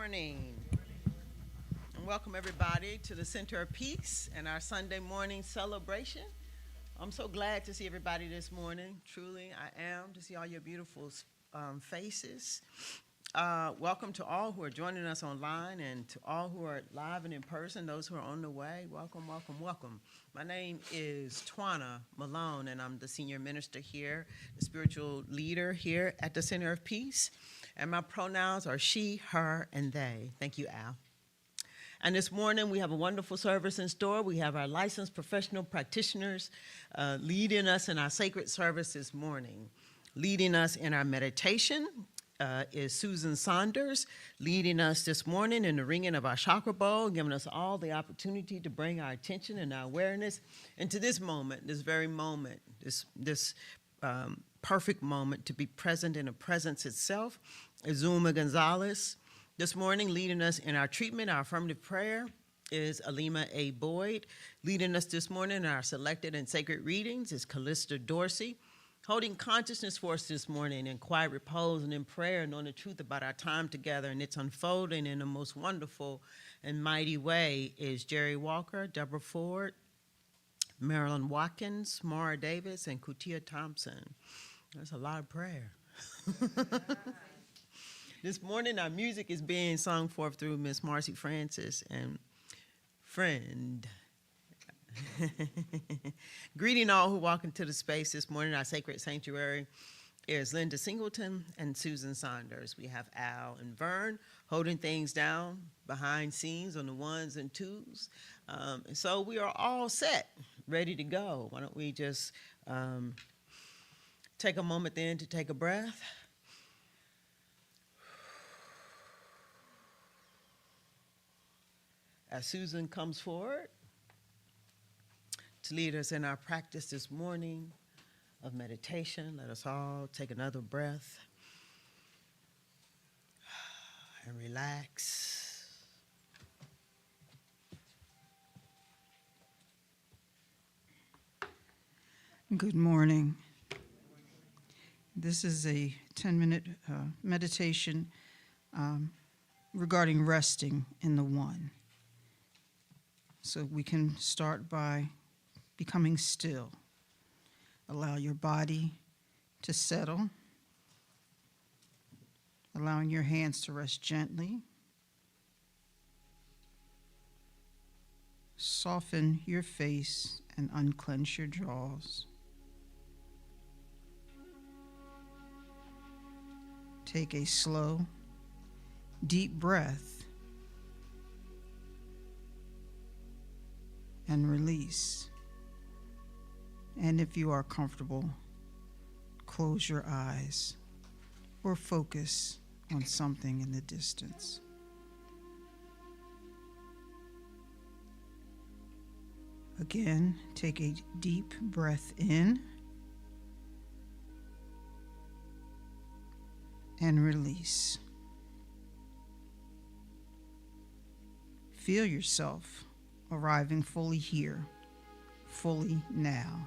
morning. And welcome everybody to the Center of Peace and our Sunday morning celebration. I'm so glad to see everybody this morning. Truly, I am to see all your beautiful faces. Welcome to all who are joining us online and to all who are live and in person, those who are on the way. Welcome, welcome, welcome. My name is Twana Malone, and I'm the senior minister here, the spiritual leader here at the Center of Peace. And my pronouns are she, her, and they. Thank you, Al. And this morning, we have a wonderful service in store. We have our licensed professional practitioners leading us in our sacred service this morning. Leading us in our meditation is Susan Saunders, leading us this morning in the ringing of our chakra bowl, giving us all the opportunity to bring our attention and our awareness into this moment, this very moment, this perfect moment to be present in the presence itself. Azuma Gonzalez. This morning, leading us in our treatment, our affirmative prayer, is Alima A. Boyd. Leading us this morning in our selected and sacred readings is Callista Dorsey. Holding consciousness for us this morning in quiet repose and in prayer and knowing the truth about our time together and its unfolding in the most wonderful and mighty way is Jerry Walker, Deborah Ford, Marilyn Watkins, Mara Davis, and Kutia Thompson. That's a lot of prayer. This morning, our music is being sung forth through Miss Marcy Francis and Friend. Greeting all who walk into the space this morning. Our sacred sanctuary is Linda Singleton and Susan Saunders. We have Al and Vern holding things down behind scenes on the ones and twos. So we are all set, ready to go. Why don't we just take a moment then to take a breath. As Susan comes forward to lead us in our practice this morning of meditation, let us all take another breath and relax. Good morning. This is a 10-minute meditation regarding resting in the one. So we can start by becoming still. Allow your body to settle. Allowing your hands to rest gently. Soften your face and unclench your jaws. Take a slow, deep breath and release. And if you are comfortable, close your eyes or focus on something in the distance. Again, take a deep breath in and release. Feel yourself arriving fully here, fully now.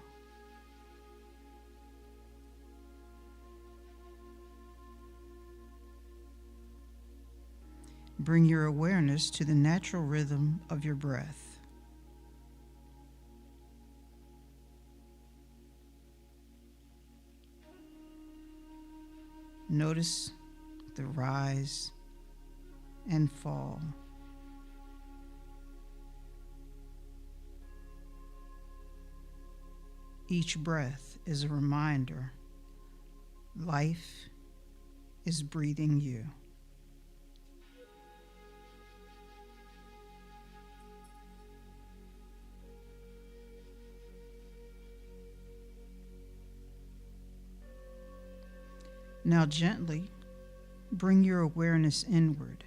Bring your awareness to the natural rhythm of your breath. Notice the rise and fall. Each breath is a reminder life is breathing you. Now gently bring your awareness inward.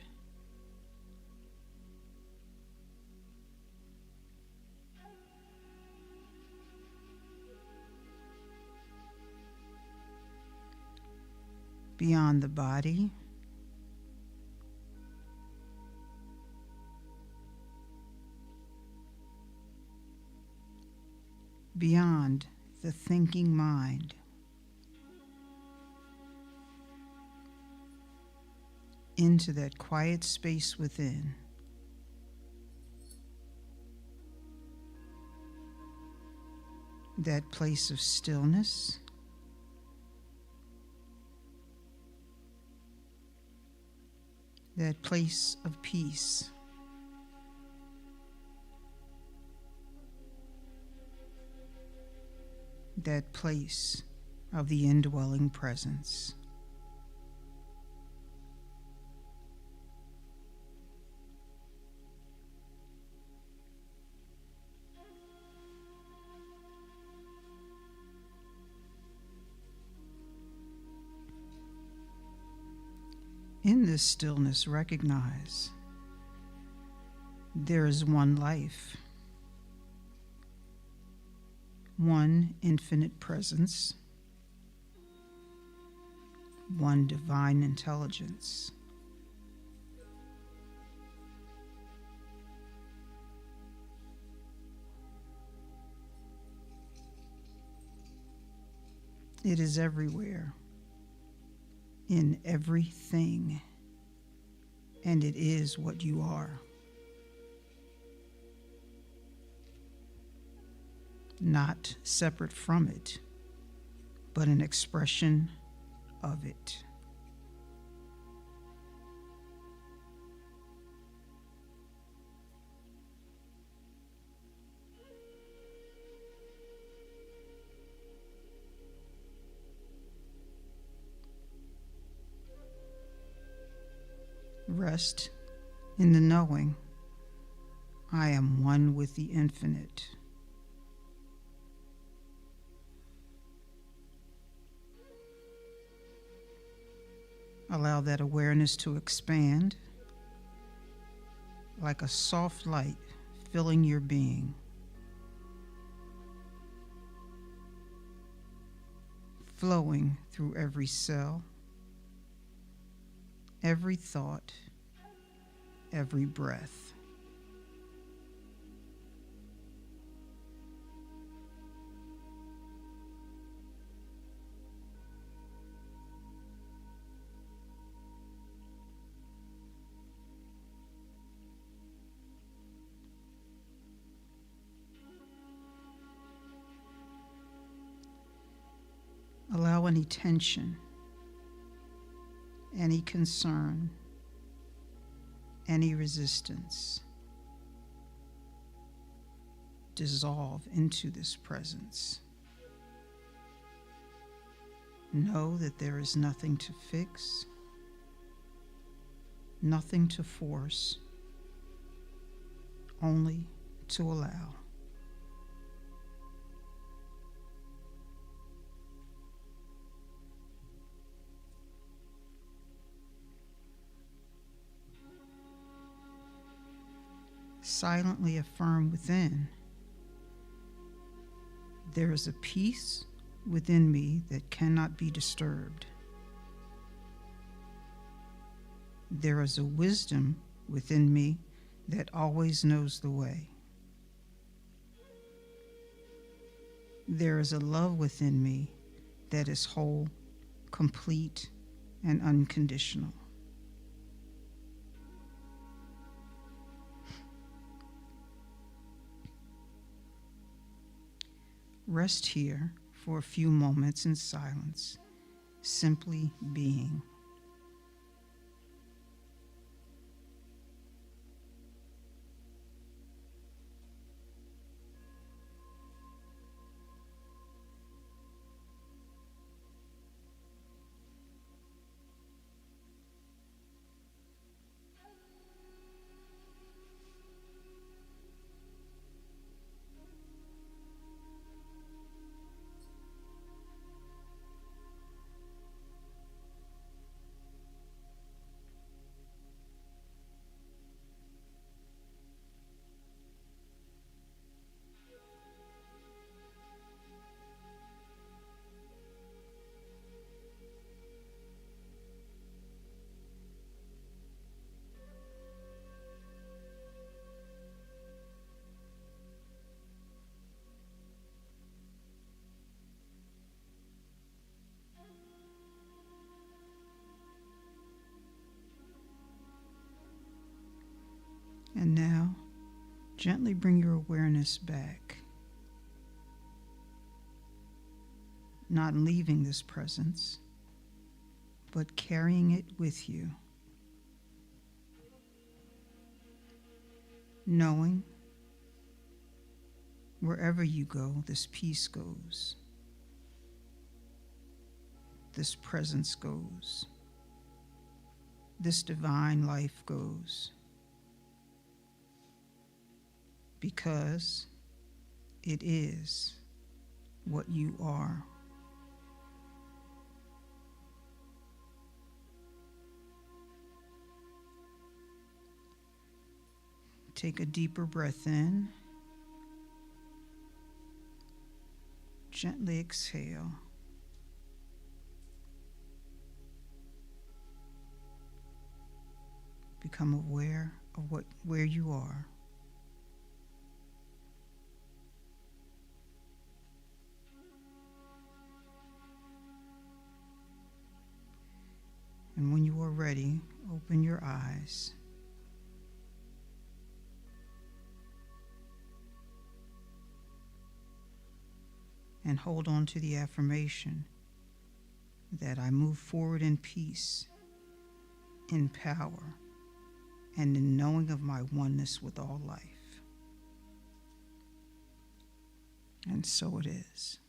Beyond the body, beyond the thinking mind, into that quiet space within. That place of stillness, that place of peace. That place of the indwelling presence. In this stillness, recognize there is one life, one infinite presence, one divine intelligence. It is everywhere, in everything, and it is what you are. Not separate from it, but an expression of it. Rest in the knowing I am one with the infinite. Allow that awareness to expand like a soft light filling your being. Flowing through every cell, every thought, every breath. Allow any tension, any concern, any resistance dissolve into this presence. Know that there is nothing to fix, nothing to force, only to allow. Silently affirm within, there is a peace within me that cannot be disturbed. There is a wisdom within me that always knows the way. There is a love within me that is whole, complete, and unconditional. Rest here for a few moments in silence, simply being. Gently bring your awareness back, not leaving this presence, but carrying it with you, knowing wherever you go, this peace goes, this presence goes, this divine life goes, because it is what you are. Take a deeper breath in. Gently exhale. Become aware of where you are. And when you are ready, open your eyes. And hold on to the affirmation that I move forward in peace, in power, and in knowing of my oneness with all life. And so it is.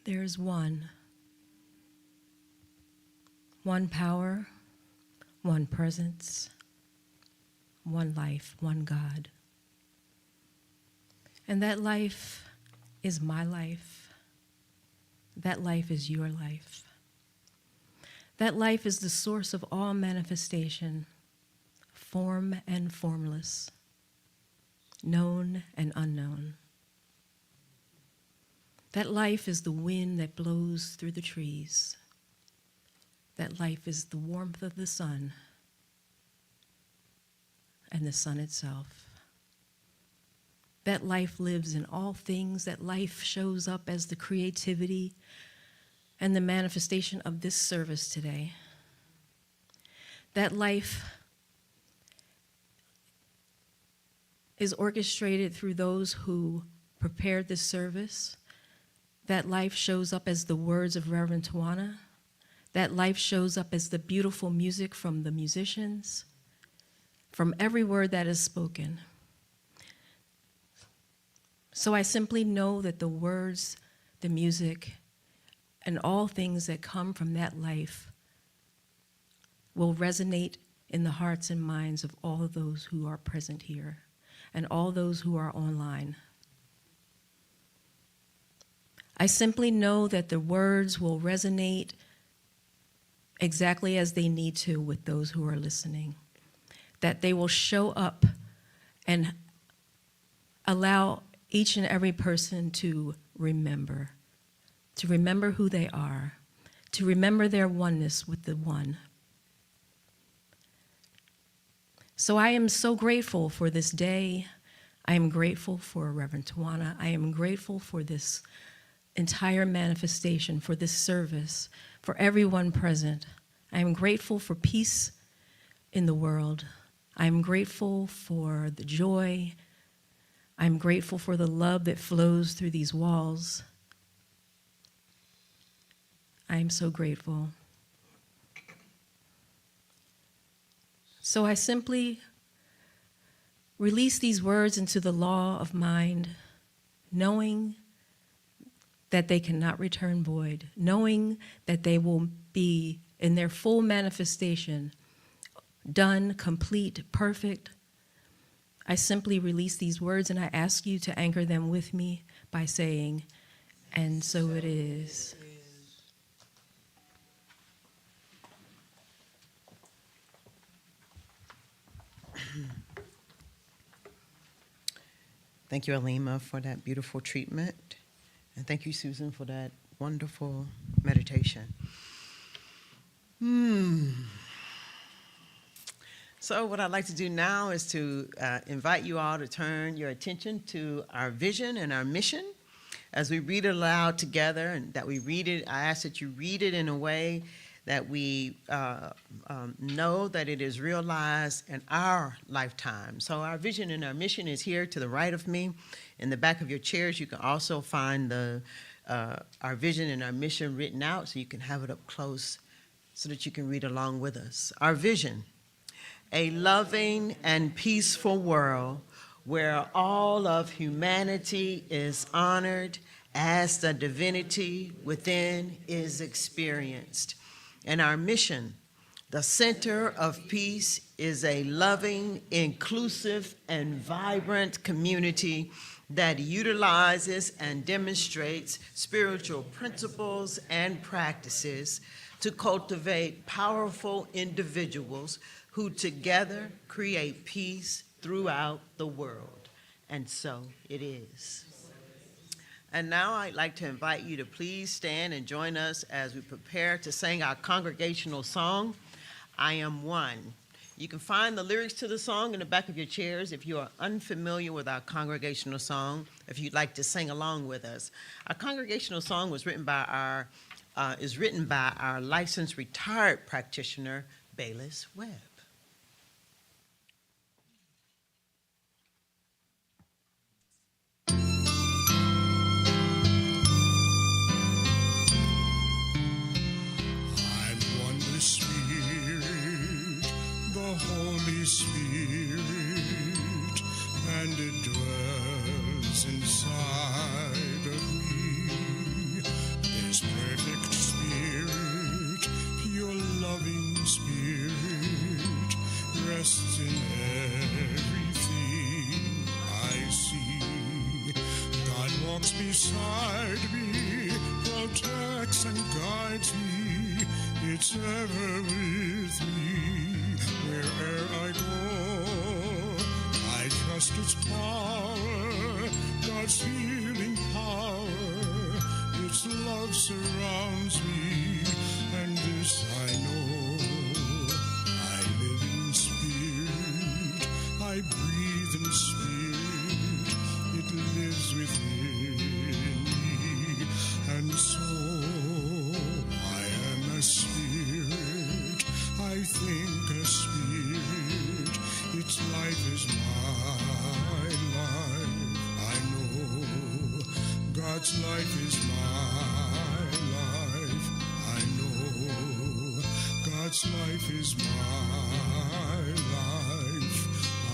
There is one power, one presence, one life, one God. And that life is my life. That life is your life. That life is the source of all manifestation, form and formless, known and unknown. That life is the wind that blows through the trees. That life is the warmth of the sun and the sun itself. That life lives in all things. That life shows up as the creativity and the manifestation of this service today. That life is orchestrated through those who prepared this service. That life shows up as the words of Reverend Tawana. That life shows up as the beautiful music from the musicians, from every word that is spoken. So I simply know that the words, the music, and all things that come from that life will resonate in the hearts and minds of all of those who are present here and all those who are online. I simply know that the words will resonate exactly as they need to with those who are listening, that they will show up and allow each and every person to remember who they are, to remember their oneness with the one. So I am so grateful for this day. I am grateful for Reverend Tawana. I am grateful for this entire manifestation, for this service, for everyone present. I am grateful for peace in the world. I am grateful for the joy. I'm grateful for the love that flows through these walls. I am so grateful. So I simply release these words into the law of mind, knowing that they cannot return void, knowing that they will be in their full manifestation, done, complete, perfect. I simply release these words and I ask you to anchor them with me by saying, and so it is. Thank you, Alima, for that beautiful treatment. And thank you, Susan, for that wonderful meditation. So what I'd like to do now is to invite you all to turn your attention to our vision and our mission. As we read it aloud together and that we read it, I ask that you read it in a way that we know that it is realized in our lifetime. So our vision and our mission is here to the right of me. In the back of your chairs, you can also find our vision and our mission written out so you can have it up close so that you can read along with us. Our vision: a loving and peaceful world where all of humanity is honored as the divinity within is experienced. And our mission: the center of peace is a loving, inclusive, and vibrant community that utilizes and demonstrates spiritual principles and practices to cultivate powerful individuals who together create peace throughout the world. And so it is. And now I'd like to invite you to please stand and join us as we prepare to sing our congregational song, I Am One. You can find the lyrics to the song in the back of your chairs if you are unfamiliar with our congregational song, if you'd like to sing along with us. Our congregational song was written by is written by our licensed retired practitioner, Bayless Webb. Holy Spirit, and it dwells inside of me. This perfect spirit, pure loving spirit, rests in everything I see. God walks beside me, protects and guides me. It's ever with me. Where'er I go, I trust its power, God's healing power. Its love surrounds me, and this I know. I live in spirit, I breathe in spirit. It lives within me, and so I am a spirit. I think a spirit, its life is my life. I know God's life is my life. I know God's life is my life.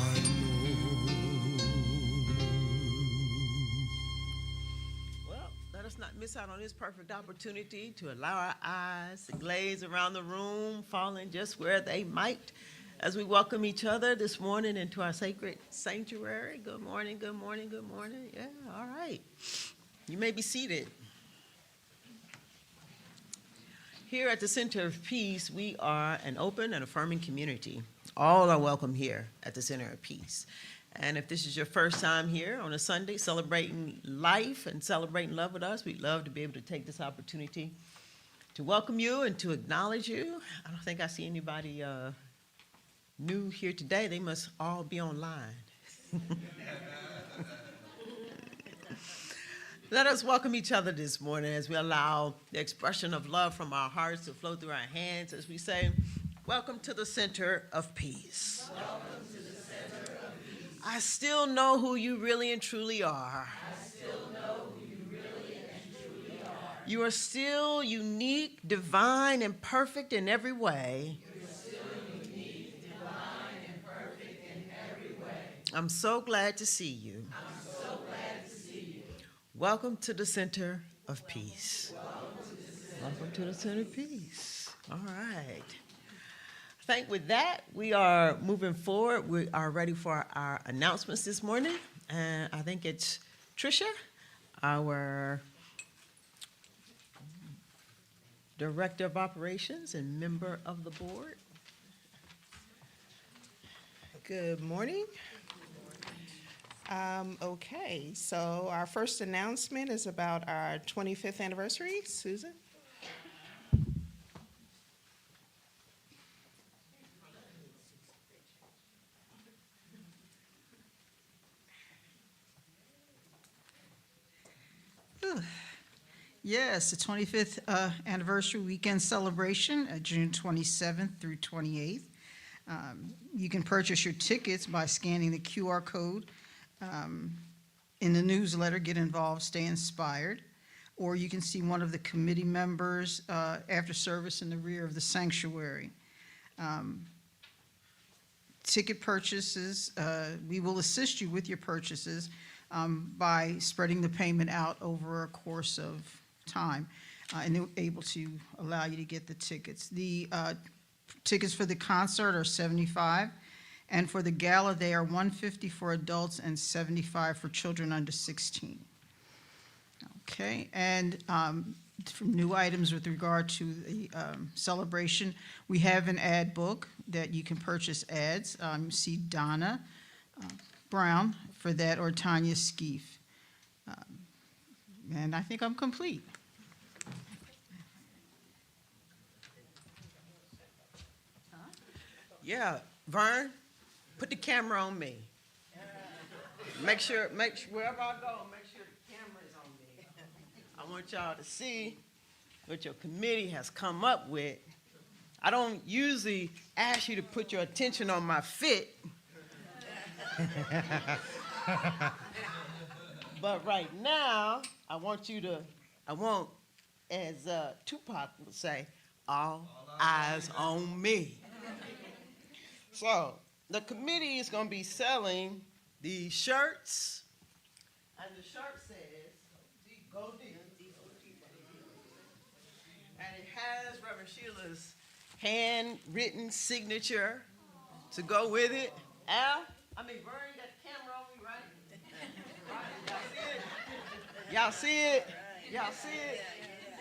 I know. Well, let us not miss out on this perfect opportunity to allow our eyes to glaze around the room, falling just where they might, as we welcome each other this morning into our sacred sanctuary. Good morning, good morning, good morning. Yeah, all right. You may be seated. Here at the Center of Peace, we are an open and affirming community. All are welcome here at the Center of Peace. And if this is your first time here on a Sunday celebrating life and celebrating love with us, we'd love to be able to take this opportunity to welcome you and to acknowledge you. I don't think I see anybody new here today. They must all be online. Let us welcome each other this morning as we allow the expression of love from our hearts to flow through our hands as we say, welcome to the Center of Peace. Welcome to the Center of Peace. I still know who you really and truly are. I still know who you really and truly are. You are still unique, divine, and perfect in every way. You're still unique, divine, I'm so glad to see you. Welcome to the Center of Peace. Welcome to the Center of Peace. All right. I think with that, we are moving forward. We are ready for our announcements this morning. And I think it's Tricia, our Director of Operations and member of the board. Good morning. Okay, so our first announcement is about our 25th anniversary. Susan? Yes, the 25th anniversary weekend celebration, June 27th through 28th. You can purchase your tickets by scanning the QR code in the newsletter, Get Involved, Stay Inspired, or you can see one of the committee members after service in the rear of the sanctuary. Ticket purchases, we will assist you with your purchases by spreading the payment out over a course of time, and they're able to allow you to get the tickets. The tickets for the concert are $75, and for the gala, they are $150 for adults and $75 for children under 16. Okay, and for new items with regard to the celebration, we have an ad book that you can purchase ads. See Donna Brown for that, or Tanya Skeef. And I think I'm complete. Yeah, Vern, put the camera on me. Make sure wherever I go, make sure the camera is on me. I want y'all to see what your committee has come up with. I don't usually ask you to put your attention on my fit. But right now, I want, as Tupac would say, all eyes on me. So, the committee is going to be selling the shirts, and the shirt says, go deep. And it has Reverend Sheila's handwritten signature to go with it. Vern, you got the camera on me, right? Y'all see it? Y'all see it?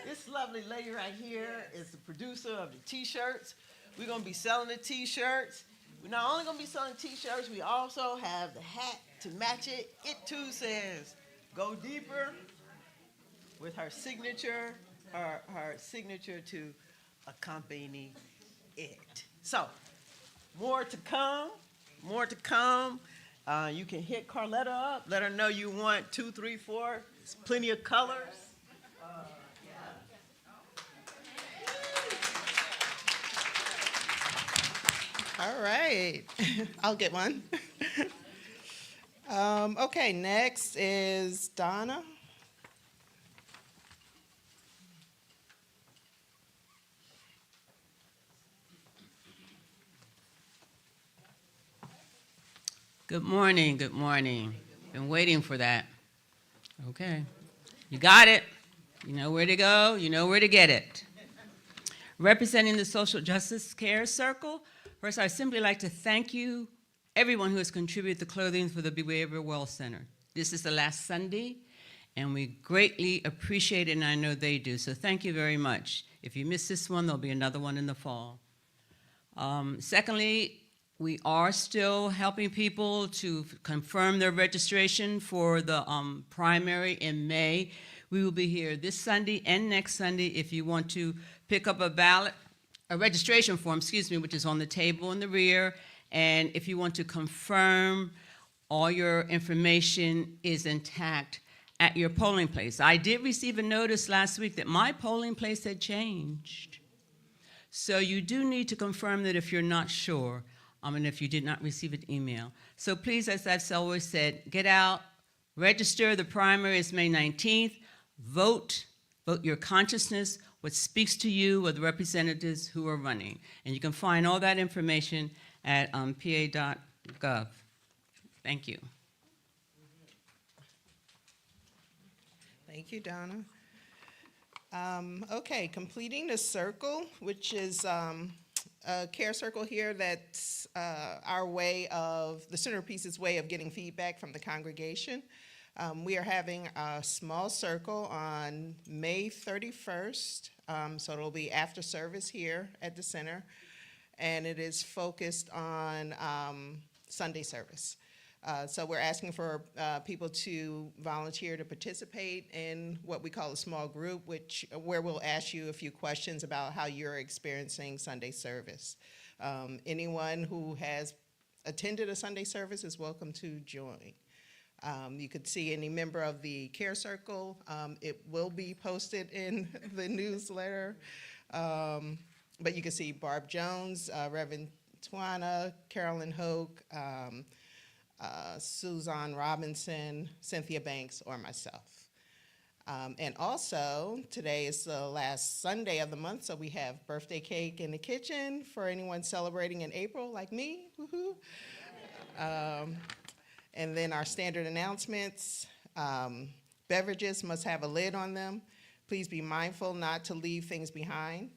This lovely lady right here is the producer of the t-shirts. We're going to be selling the t-shirts. We're not only going to be selling t-shirts, we also have the hat to match it. It too says, go deeper, with her signature, her signature to accompany it. So, more to come. You can hit Carletta up, let her know you want 2, 3, 4. There's plenty of colors. All right, I'll get one. Okay, next is Donna. Good morning, good morning. Been waiting for that. Okay, you got it. You know where to go, you know where to get it. Representing the Social Justice Care Circle, first I'd simply like to thank you, everyone who has contributed the clothing for the Behavioral Wealth Center. This is the last Sunday, and we greatly appreciate it, and I know they do, so thank you very much. If you miss this one, there'll be another one in the fall. Secondly, we are still helping people to confirm their registration for the primary in May. We will be here this Sunday and next Sunday if you want to pick up a registration form, which is on the table in the rear, and if you want to confirm all your information is intact at your polling place. I did receive a notice last week that my polling place had changed. So you do need to confirm that if you're not sure, and if you did not receive an email. So please, as I've always said, get out, register. The primary is May 19th. Vote your consciousness, what speaks to you, or the representatives who are running. And you can find all that information at pa.gov. Thank you. Thank you, Donna. Okay, completing the circle, which is a care circle here that's our way of, the centerpiece's way of getting feedback from the congregation. We are having a small circle on May 31st, so it'll be after service here at the center, and it is focused on Sunday service. So we're asking for people to volunteer to participate in what we call a small group, where we'll ask you a few questions about how you're experiencing Sunday service. Anyone who has attended a Sunday service is welcome to join. You could see any member of the care circle. It will be posted in the newsletter. But you can see Barb Jones, Reverend Twana, Carolyn Hoke, Suzanne Robinson, Cynthia Banks, or myself. And also, today is the last Sunday of the month, so we have birthday cake in the kitchen for anyone celebrating in April, like me. Woohoo! And then our standard announcements. Beverages must have a lid on them. Please be mindful not to leave things behind.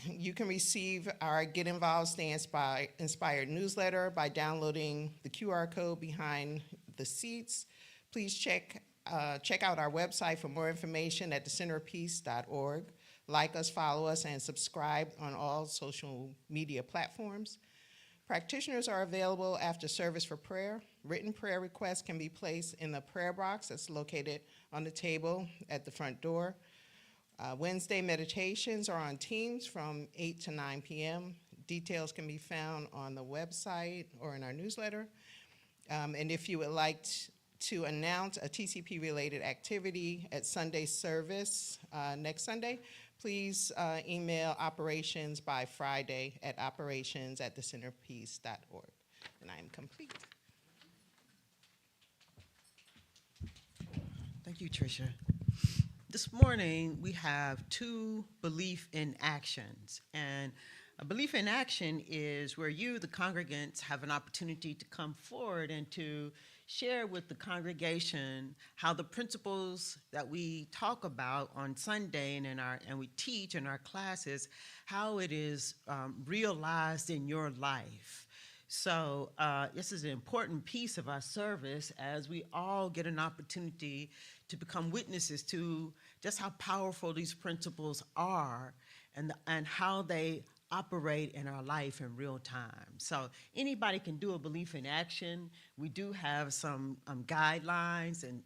You can receive our Get Involved, Stay Inspired newsletter by downloading the QR code behind the seats. Please check out our website for more information at thecenterpeace.org. Like us, follow us, and subscribe on all social media platforms. Practitioners are available after service for prayer. Written prayer requests can be placed in the prayer box that's located on the table at the front door. Wednesday meditations are on Teams from 8 to 9 p.m. Details can be found on the website or in our newsletter. And if you would like to announce a TCP-related activity at Sunday service next Sunday, please email operations by Friday at operations@thecenterpiece.org. And I am complete. Thank you, Tricia. This morning, we have two belief in actions. And a belief in action is where you, the congregants, have an opportunity to come forward and to share with the congregation how the principles that we talk about on Sunday and we teach in our classes, how it is realized in your life. So this is an important piece of our service as we all get an opportunity to become witnesses to just how powerful these principles are and how they operate in our life in real time. So anybody can do a belief in action. We do have some guidelines, and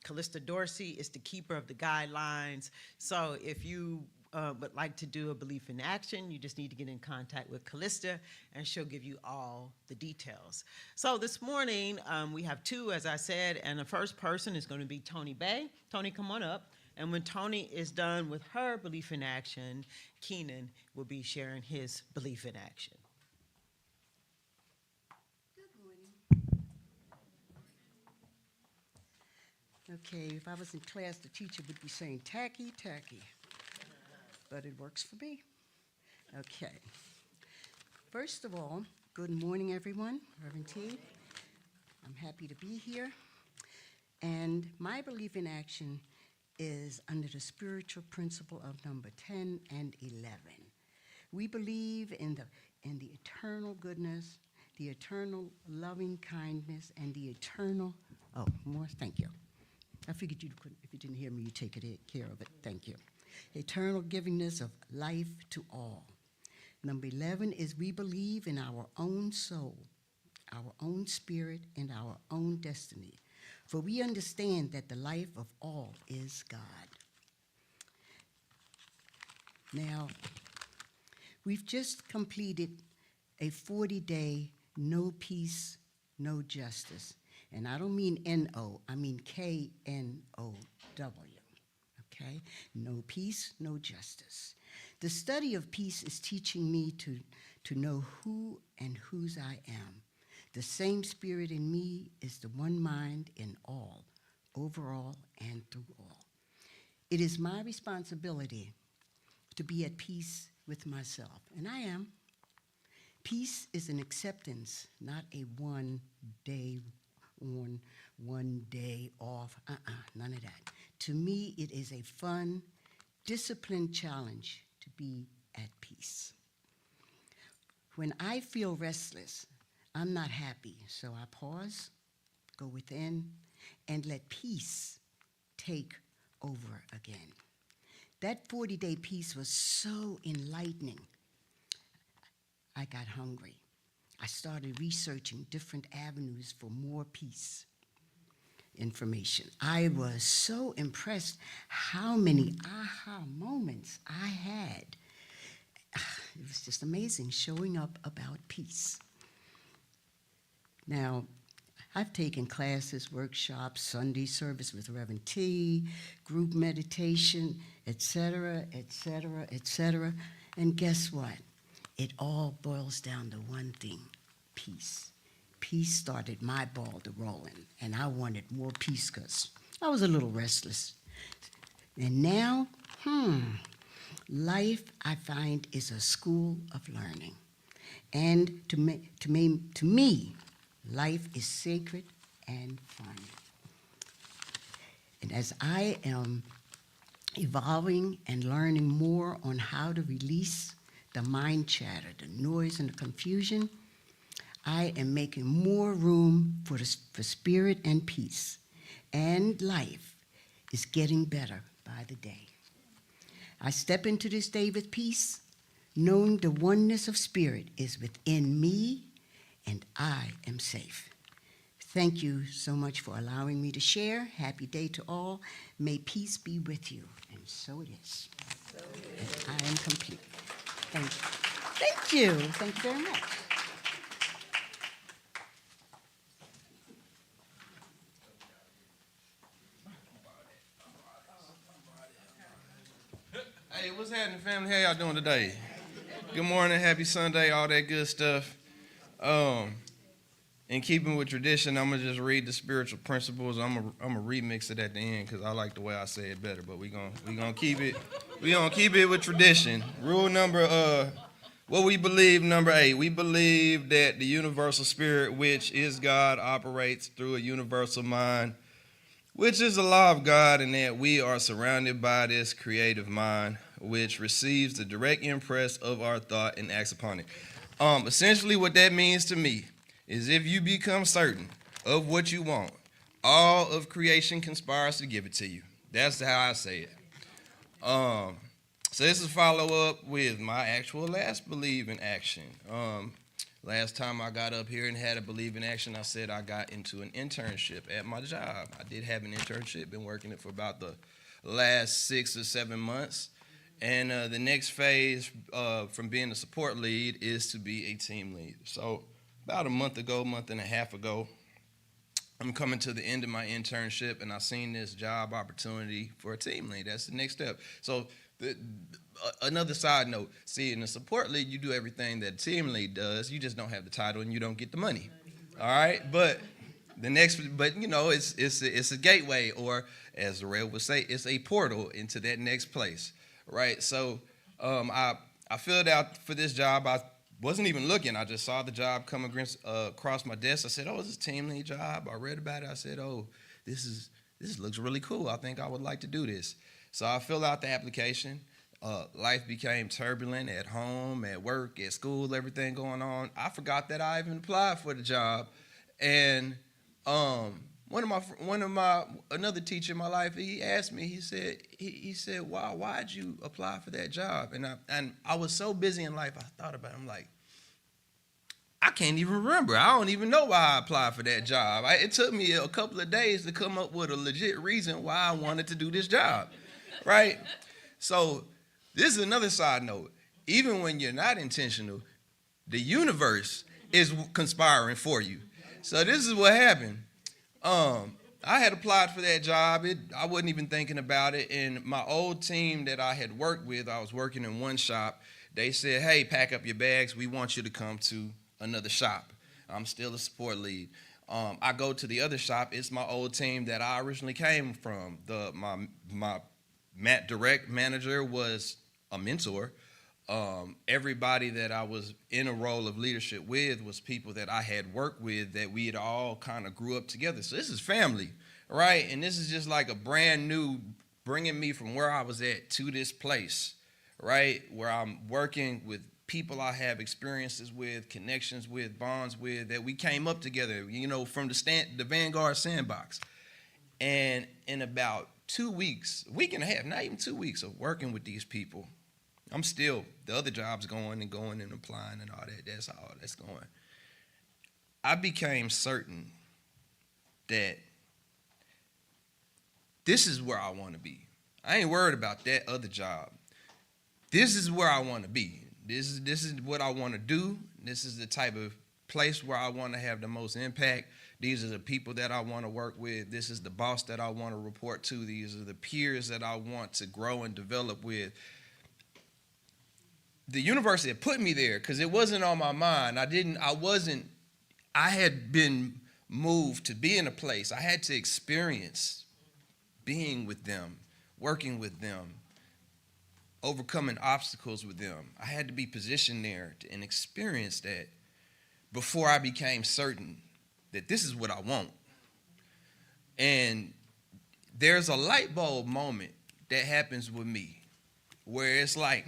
Callista Dorsey is the keeper of the guidelines. So if you would like to do a belief in action, you just need to get in contact with Callista, and she'll give you all the details. So this morning, we have two, as I said, and the first person is going to be Tony Bay. Tony, come on up. And when Tony is done with her belief in action, Keenan will be sharing his belief in action. Good morning. Okay, if I was in class, the teacher would be saying tacky, tacky. But it works for me. Okay. First of all, good morning, everyone. Reverend T. I'm happy to be here. And my belief in action is under the spiritual principle of number 10 and 11. We believe in the eternal goodness, the eternal loving kindness, and the eternal, thank you. I figured you couldn't, if you didn't hear me, you'd take care of it. Thank you. Eternal givingness of life to all. Number 11 is we believe in our own soul, our own spirit, and our own destiny. For we understand that the life of all is God. Now, we've just completed a 40-day no peace, no justice. And I don't mean N-O, I mean K-N-O-W. Okay? No peace, no justice. The study of peace is teaching me to know who and whose I am. The same spirit in me is the one mind in all, overall and through all. It is my responsibility to be at peace with myself, and I am. Peace is an acceptance, not a one day on, one day off. None of that. To me, it is a fun, disciplined challenge to be at peace. When I feel restless, I'm not happy, so I pause, go within, and let peace take over again. That 40-day peace was so enlightening. I got hungry. I started researching different avenues for more peace information. I was so impressed how many aha moments I had. It was just amazing showing up about peace. Now, I've taken classes, workshops, Sunday service with Reverend T, group meditation, etc., etc., etc. And guess what? It all boils down to one thing, peace. Peace started my ball to rolling, and I wanted more peace because I was a little restless. And now, life, I find, is a school of learning. And to me, life is sacred and fun. And as I am evolving and learning more on how to release the mind chatter, the noise and the confusion, I am making more room for spirit and peace. And life is getting better by the day. I step into this day with peace, knowing the oneness of spirit is within me and I am safe. Thank you so much for allowing me to share. Happy day to all. May peace be with you. And so it is. And I am complete. Thank you. Thank you. Thank you very much. Hey, what's happening, family? How y'all doing today? Good morning, happy Sunday, all that good stuff. In keeping with tradition, I'm gonna just read the spiritual principles. I'm gonna remix it at the end because I like the way I say it better. But we gonna keep it. We gonna keep it with tradition. Rule number what we believe, number 8. We believe that the universal spirit, which is God, operates through a universal mind, which is the law of God, and that we are surrounded by this creative mind, which receives the direct impress of our thought and acts upon it. Essentially, what that means to me is if you become certain of what you want, all of creation conspires to give it to you. That's how I say it. So this is follow up with my actual last believe in action. Last time I got up here and had a believe in action, I said I got into an internship at my job. I did have an internship, been working it for about the last 6 or 7 months. And the next phase from being a support lead is to be a team lead. So about a month and a half ago, I'm coming to the end of my internship, and I seen this job opportunity for a team lead. That's the next step. So another side note, see, in the support lead, you do everything that a team lead does. You just don't have the title and you don't get the money. All right? But you know, it's a gateway, or as the Red would say, it's a portal into that next place. Right? So I filled out for this job. I wasn't even looking. I just saw the job come across my desk. I said, oh, it's a team lead job. I read about it. I said, oh, this looks really cool. I think I would like to do this. So I filled out the application. Life became turbulent at home, at work, at school, everything going on. I forgot that I even applied for the job. And another teacher in my life, he asked me, he said, why'd you apply for that job? And I was so busy in life, I thought about it. I'm like, I can't even remember. I don't even know why I applied for that job. It took me a couple of days to come up with a legit reason why I wanted to do this job, right? So this is another side note. Even when you're not intentional, the universe is conspiring for you. So this is what happened. I had applied for that job. I wasn't even thinking about it. And my old team that I had worked with, I was working in one shop. They said, hey, pack up your bags. We want you to come to another shop. I'm still a support lead. I go to the other shop. It's my old team that I originally came from. My direct manager was a mentor. Everybody that I was in a role of leadership with was people that I had worked with that we had all kind of grew up together. So this is family, right? And this is just like a brand new bringing me from where I was at to this place, right? Where I'm working with people I have experiences with, connections with, bonds with, that we came up together, from the Vanguard Sandbox. And in about 2 weeks, a week and a half, not even 2 weeks of working with these people, I'm still, the other job's going and applying and all that. That's all that's going. I became certain that this is where I want to be. I ain't worried about that other job. This is where I want to be. This is what I want to do. This is the type of place where I want to have the most impact. These are the people that I want to work with. This is the boss that I want to report to. These are the peers that I want to grow and develop with. The university had put me there because it wasn't on my mind. I had been moved to be in a place. I had to experience being with them, working with them, overcoming obstacles with them. I had to be positioned there and experience that before I became certain that this is what I want. And there's a light bulb moment that happens with me where it's like,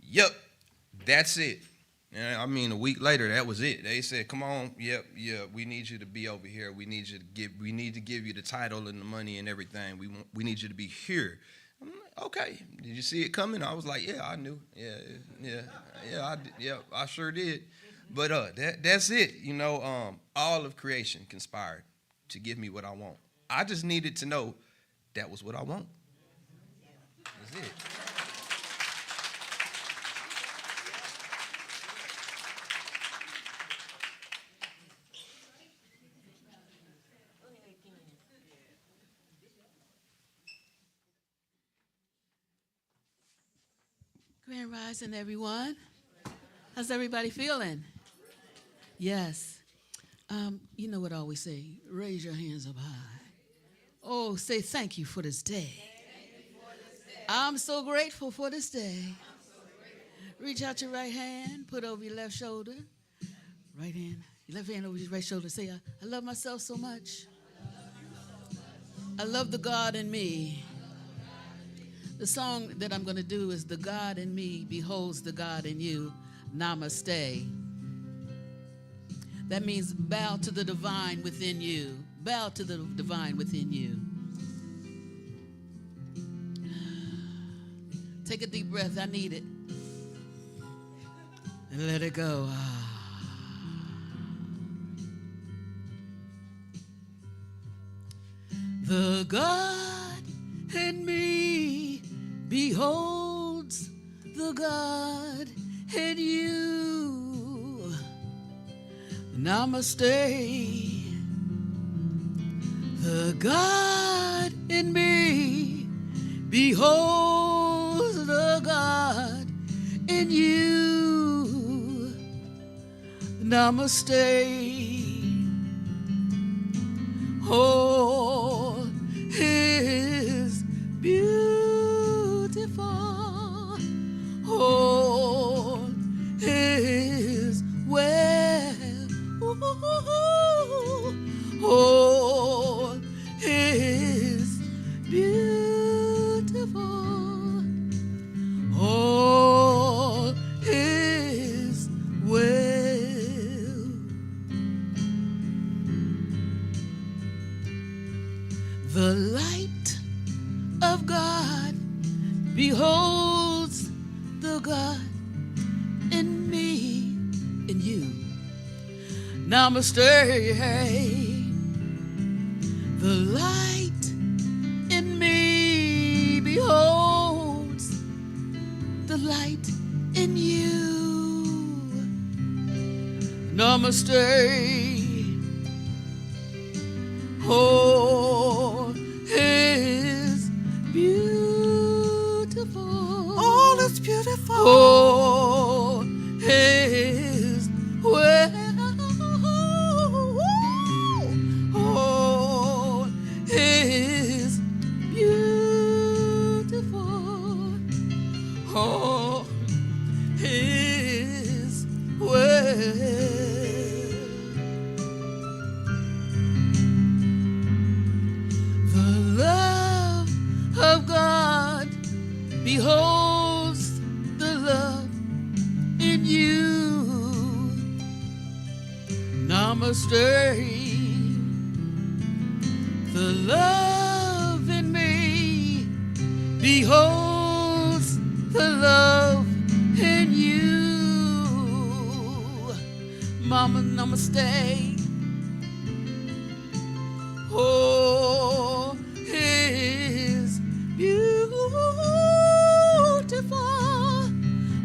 yep, that's it. And I mean, a week later, that was it. They said, come on, yep, we need you to be over here. We need to give you the title and the money and everything. We need you to be here. I'm like, okay. Did you see it coming? I was like, yeah, I knew. I sure did. But that's it. All of creation conspired to give me what I want. I just needed to know that was what I want. That's it. Grand Rising, everyone. How's everybody feeling? Yes. You know what I always say, raise your hands up high. Oh, say thank you for this day. I'm so grateful for this day. Reach out your right hand, put over your left shoulder. Right hand, your left hand over your right shoulder. Say, I love myself so much. I love the God in me. The song that I'm going to do is The God in Me Beholds the God in You. Namaste. That means bow to the divine within you. Bow to the divine within you. Take a deep breath. I need it. And let it go. The God in me beholds the God in you. Namaste. The God in me beholds the God in you. Namaste. Oh, is beautiful. All is well. All is beautiful. All is well. The light of God beholds the God in me, in you. Namaste. The light in me beholds the light in you. Namaste. All is beautiful. All is beautiful. All is well. All is beautiful. All stirring. The love in me beholds the love in you. Mama, namaste. Oh, is beautiful.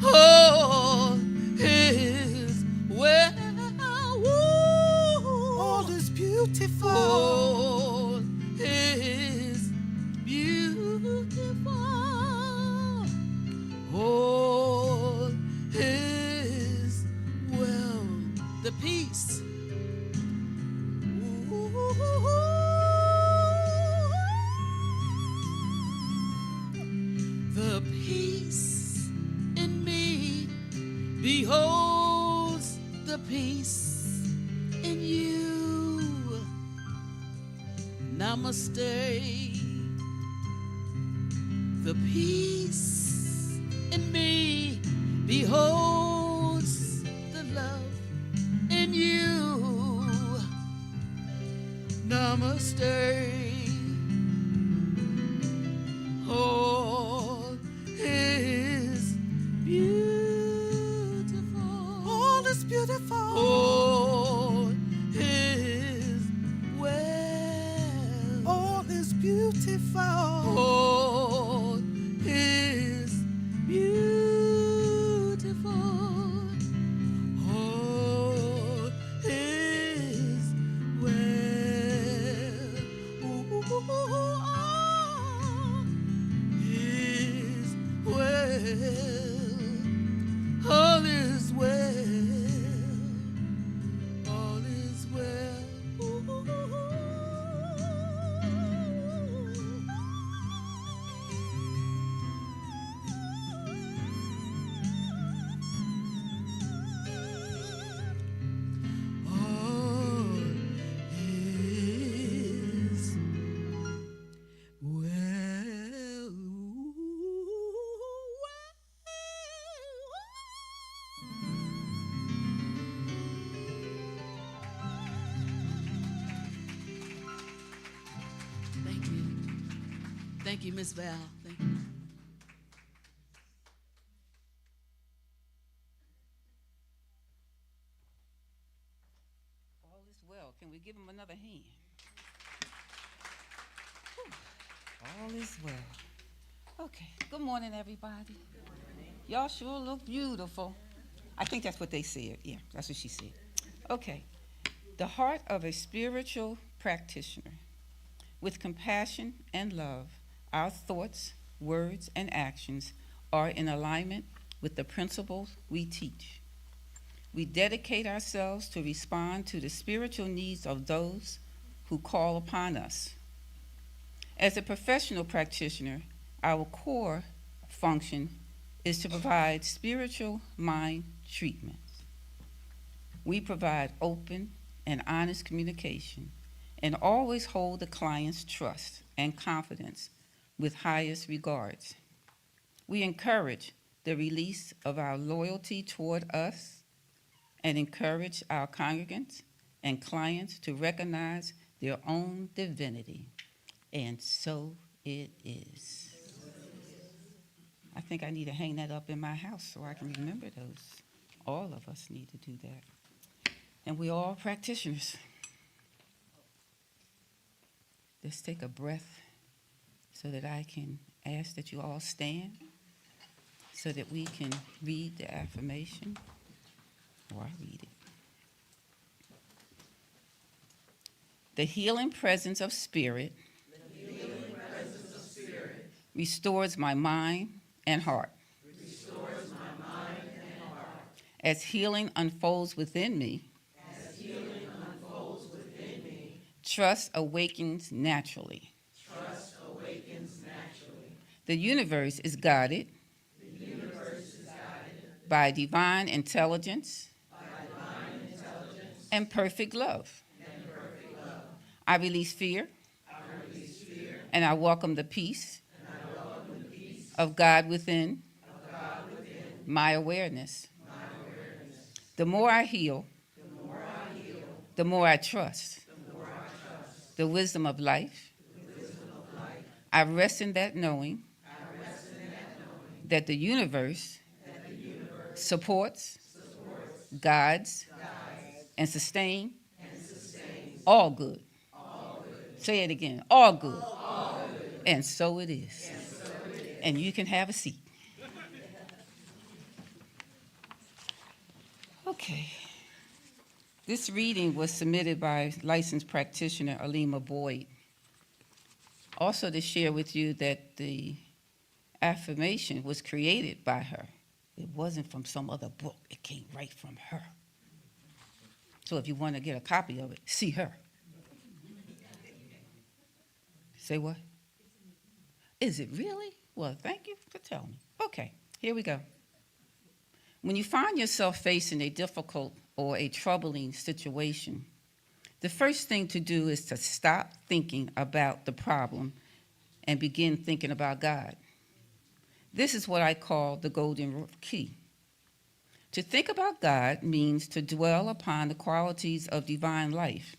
Oh, is well. All is beautiful. All is beautiful. All is well. The peace. The peace in me beholds the peace in you. Namaste. The peace in me beholds the love in you. Namaste. All is beautiful. All is beautiful. All is well. All is beautiful. All is beautiful. All is well. All is well. All is well. All is Thank you. Thank you, Miss Val. Thank you. All is well. Can we give him another hand? All is well. Okay. Good morning, everybody. Y'all sure look beautiful. I think that's what they said. Yeah, that's what she said. Okay. The heart of a spiritual practitioner. With compassion and love, our thoughts, words, and actions are in alignment with the principles we teach. We dedicate ourselves to respond to the spiritual needs of those who call upon us. As a professional practitioner, our core function is to provide spiritual mind treatment. We provide open and honest communication and always hold the client's trust and confidence with highest regards. We encourage the release of our loyalty toward us and encourage our congregants and clients to recognize their own divinity. And so it is. I think I need to hang that up in my house so I can remember those. All of us need to do that. And we're all practitioners. Let's take a breath so that I can ask that you all stand so that we can read the affirmation, or I read it. The healing presence of spirit restores my mind and heart. As healing unfolds within me, trust awakens naturally. The universe is guided by divine intelligence and perfect love. I release fear and I welcome the peace of God within my awareness. The more I heal, the more I trust the wisdom of life. I rest in that knowing that the universe supports, guides, and sustains all good. Say it again, all good. And so it is. And you can have a seat. Okay. This reading was submitted by licensed practitioner Alima Boyd. Also to share with you that the affirmation was created by her. It wasn't from some other book. It came right from her. So if you want to get a copy of it, see her. Say what? Is it really? Well, thank you for telling me. Okay, here we go. When you find yourself facing a difficult or a troubling situation, the first thing to do is to stop thinking about the problem and begin thinking about God. This is what I call the golden key. To think about God means to dwell upon the qualities of divine life: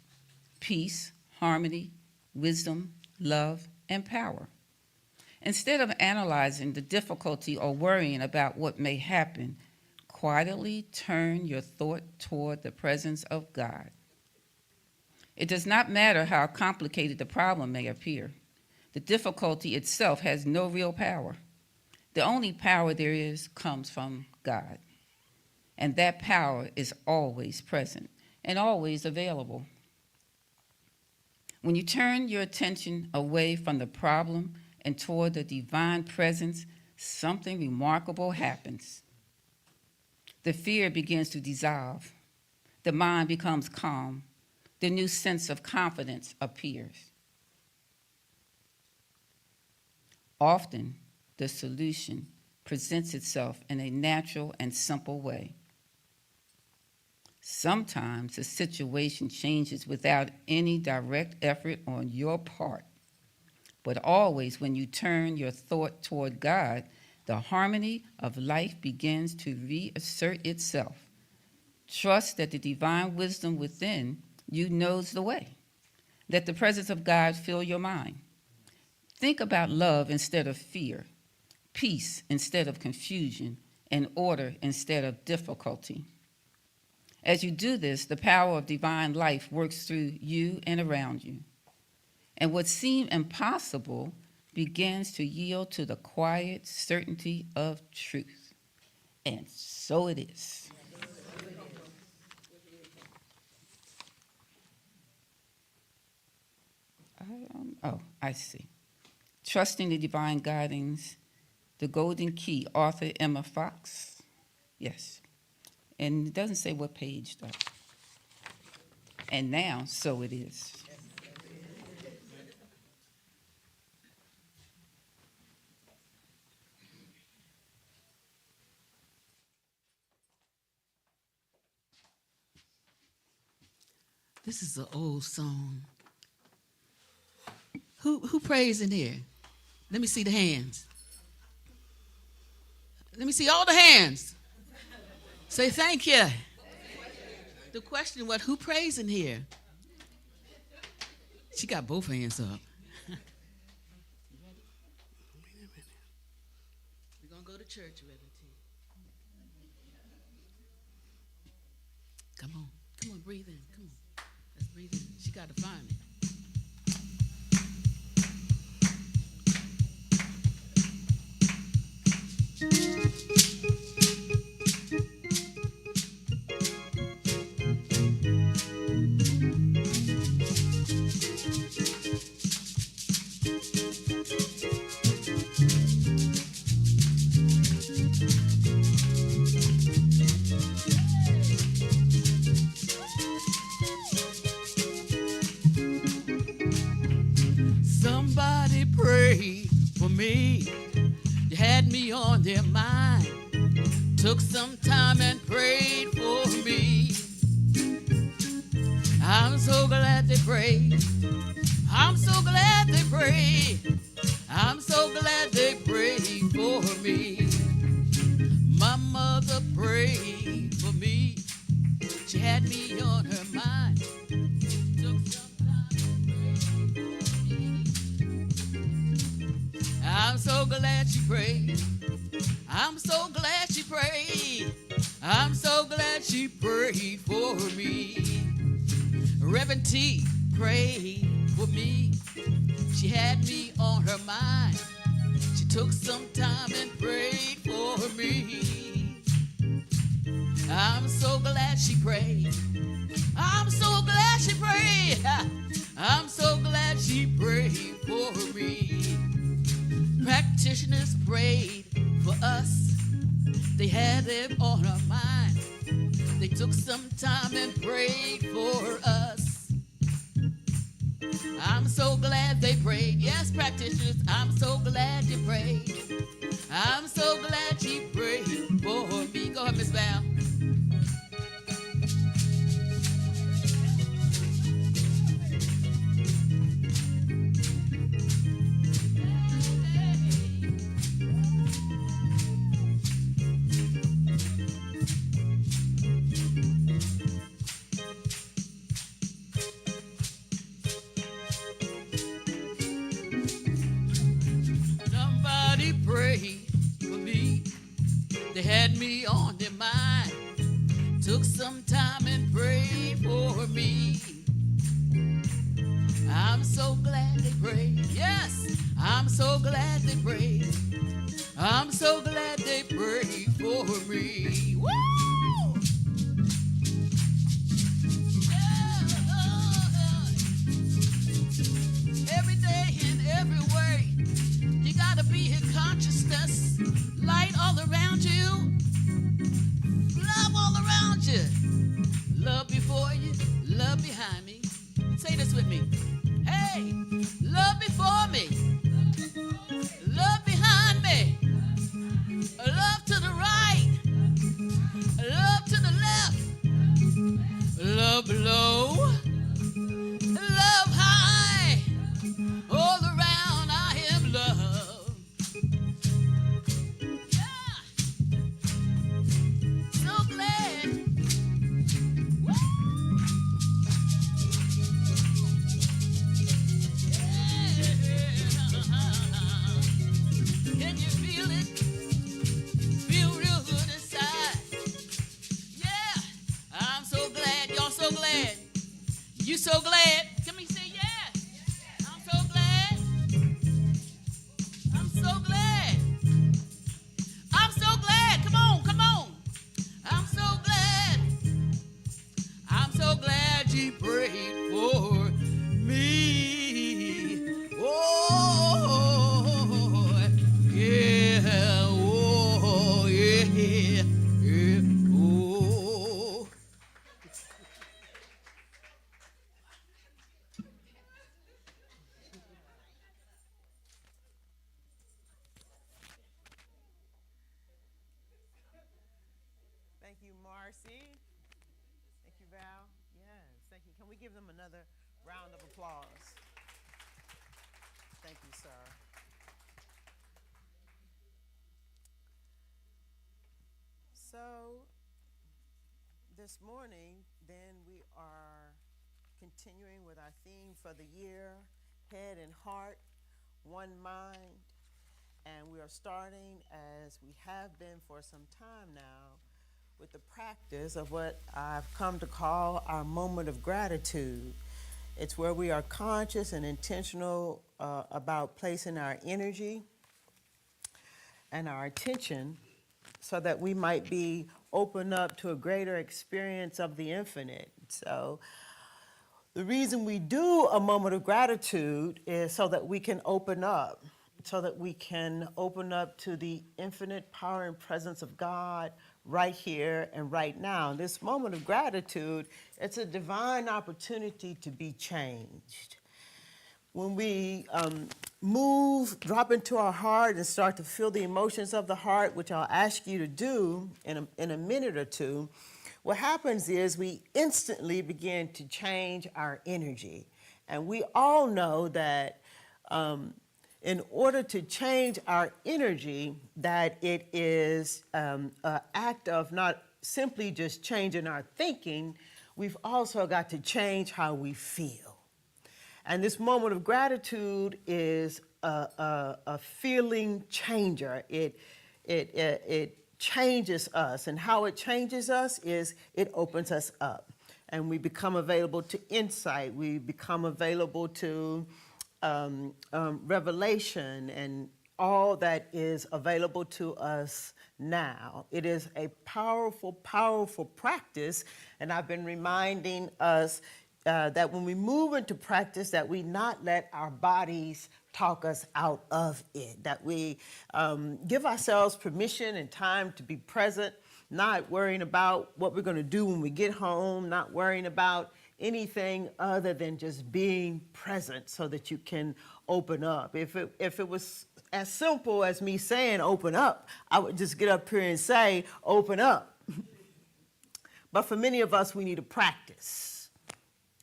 peace, harmony, wisdom, love, and power. Instead of analyzing the difficulty or worrying about what may happen, quietly turn your thought toward the presence of God. It does not matter how complicated the problem may appear. The difficulty itself has no real power. The only power there is comes from God. And that power is always present and always available. When you turn your attention away from the problem and toward the divine presence, something remarkable happens. The fear begins to dissolve. The mind becomes calm. The new sense of confidence appears. Often, the solution presents itself in a natural and simple way. Sometimes the situation changes without any direct effort on your part. But always when you turn your thought toward God, the harmony of life begins to reassert itself. Trust that the divine wisdom within you knows the way. Let the presence of God fill your mind. Think about love instead of fear, peace instead of confusion, and order instead of difficulty. As you do this, the power of divine life works through you and around you. And what seemed impossible begins to yield to the quiet certainty of truth. And so it is. I see. Trusting the divine guidings, the golden key, author Emma Fox. Yes. And it doesn't say what page, though. And now, so it is. This is an old song. Who prays in here? Let me see the hands. Let me see all the hands. Say thank you. The question was, who prays in here? She got both hands up. We're going to go to church, Reverend T. Come on, breathe in. Come on, let's breathe in. She got to find me. Somebody pray for me. You had me on their mind. Took some time and prayed for me. I'm so glad they prayed. I'm so glad they prayed. I'm so glad they prayed for me. My mother prayed for me. She had me on her mind. so glad she prayed. I'm so glad she prayed. I'm so glad she prayed for me. Reverend T prayed for me. She had me on her mind. She took some time and prayed for me. I'm so glad she prayed. I'm so glad she prayed. I'm so glad she prayed for me. Practitioners prayed for us. They had them on our mind. They took some time and prayed for us. I'm so glad they prayed. Yes, practitioners, I'm so glad you prayed. I'm so glad you prayed for me. Go ahead, Miss Val. Somebody prayed for me. They had me on their mind. Took some time and prayed for me. I'm so glad they prayed. Yes, I'm so glad they prayed. I'm so glad they prayed for me. Woo! Every day and every way, you gotta be in consciousness. Light all around you, love all around you. Love before you, love behind me. Say this with me. Hey, love before me, love behind me, love to the right, love to the left, love below, love high. All around I am love. Yeah. So glad. Woo. Yeah. Can you feel it? Feel real good inside. Yeah. I'm so glad. Y'all so glad. You so glad. Can we say yeah? I'm so glad. I'm so glad. I'm so glad. Come on, come on. I'm so glad. I'm so glad you prayed for me. Oh, yeah. Oh, yeah. Yeah. Oh. Thank you, Marcy. Thank you, Val. Yes, thank you. Can we give them another round of applause? Thank you, sir. So, this morning, then we are continuing with our theme for the year, Head and Heart, One Mind. And we are starting, as we have been for some time now, with the practice of what I've come to call our moment of gratitude. It's where we are conscious and intentional about placing our energy and our attention so that we might be open up to a greater experience of the infinite. So the reason we do a moment of gratitude is so that we can open up, so that we can open up to the infinite power and presence of God right here and right now. This moment of gratitude, it's a divine opportunity to be changed. When we drop into our heart and start to feel the emotions of the heart, which I'll ask you to do in a minute or two, what happens is we instantly begin to change our energy. And we all know that in order to change our energy, that it is an act of not simply just changing our thinking, we've also got to change how we feel. And this moment of gratitude is a feeling changer. It changes us. And how it changes us is it opens us up. And we become available to insight. We become available to revelation and all that is available to us now. It is a powerful, powerful practice, and I've been reminding us that when we move into practice, that we not let our bodies talk us out of it, that we give ourselves permission and time to be present, not worrying about what we're going to do when we get home, not worrying about anything other than just being present so that you can open up. If it was as simple as me saying open up, I would just get up here and say open up. But for many of us, we need a practice.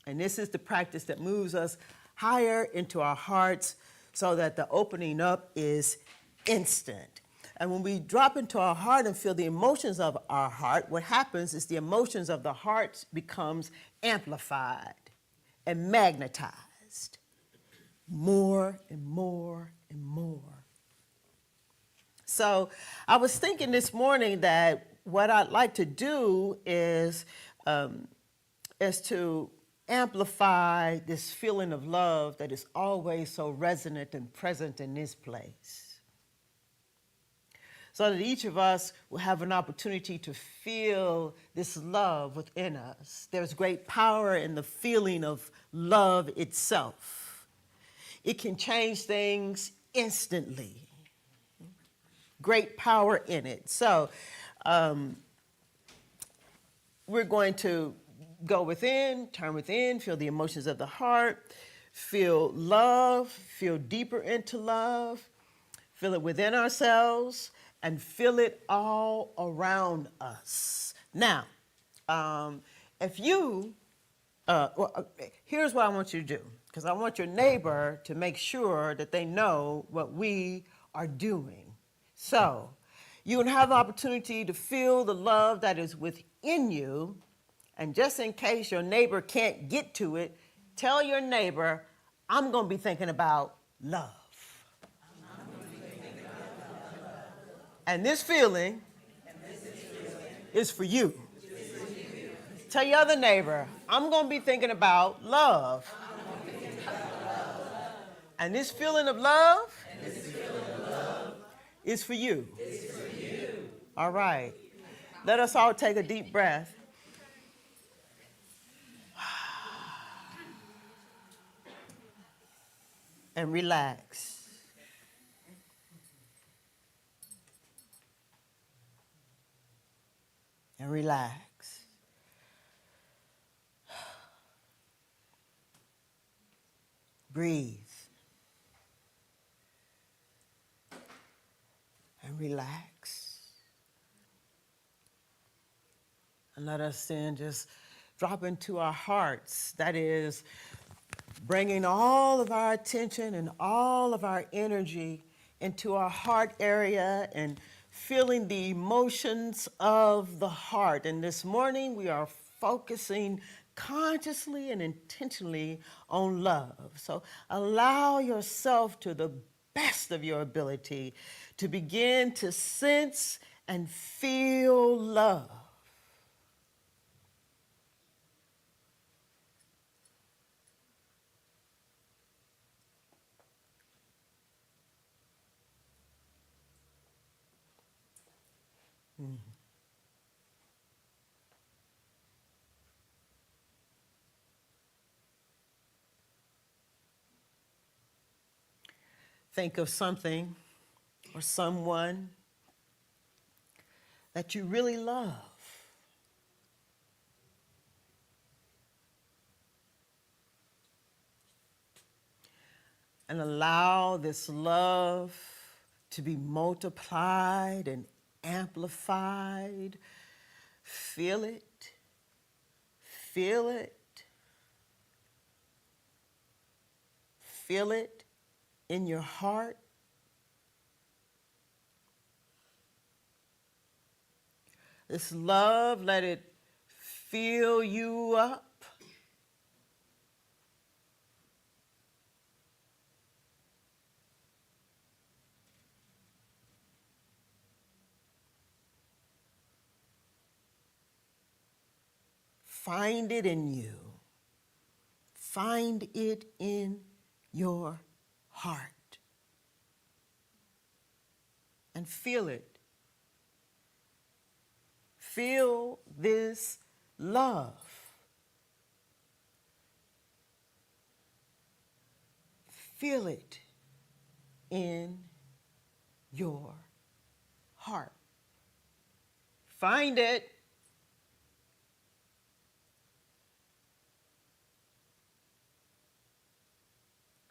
And this is the practice that moves us higher into our hearts so that the opening up is instant. And when we drop into our heart and feel the emotions of our heart, what happens is the emotions of the heart becomes amplified and magnetized more and more and more. So I was thinking this morning that what I'd like to do is to amplify this feeling of love that is always so resonant and present in this place, so that each of us will have an opportunity to feel this love within us. There's great power in the feeling of love itself. It can change things instantly. Great power in it. So we're going to go within, turn within, feel the emotions of the heart, feel love, feel deeper into love, feel it within ourselves, and feel it all around us. Now, if you, here's what I want you to do, because I want your neighbor to make sure that they know what we are doing. So, you will have the opportunity to feel the love that is within you, and just in case your neighbor can't get to it, tell your neighbor, I'm going to be thinking about love. And this feeling is for you. Tell your other neighbor, I'm going to be thinking about love. And this feeling of love is for you. All right. Let us all take a deep breath. And relax. And relax. Breathe. And relax. And let us then just drop into our hearts. That is, bringing all of our attention and all of our energy into our heart area and feeling the emotions of the heart. And this morning we are focusing consciously and intentionally on love. So allow yourself, to the best of your ability, to begin to sense and feel love. Think of something or someone that you really love. And allow this love to be multiplied and amplified. Feel it. Feel it. Feel it in your heart. This love, let it fill you up. Find it in you. Find it in your heart. And feel it. Feel this love. Feel it in your heart. Find it.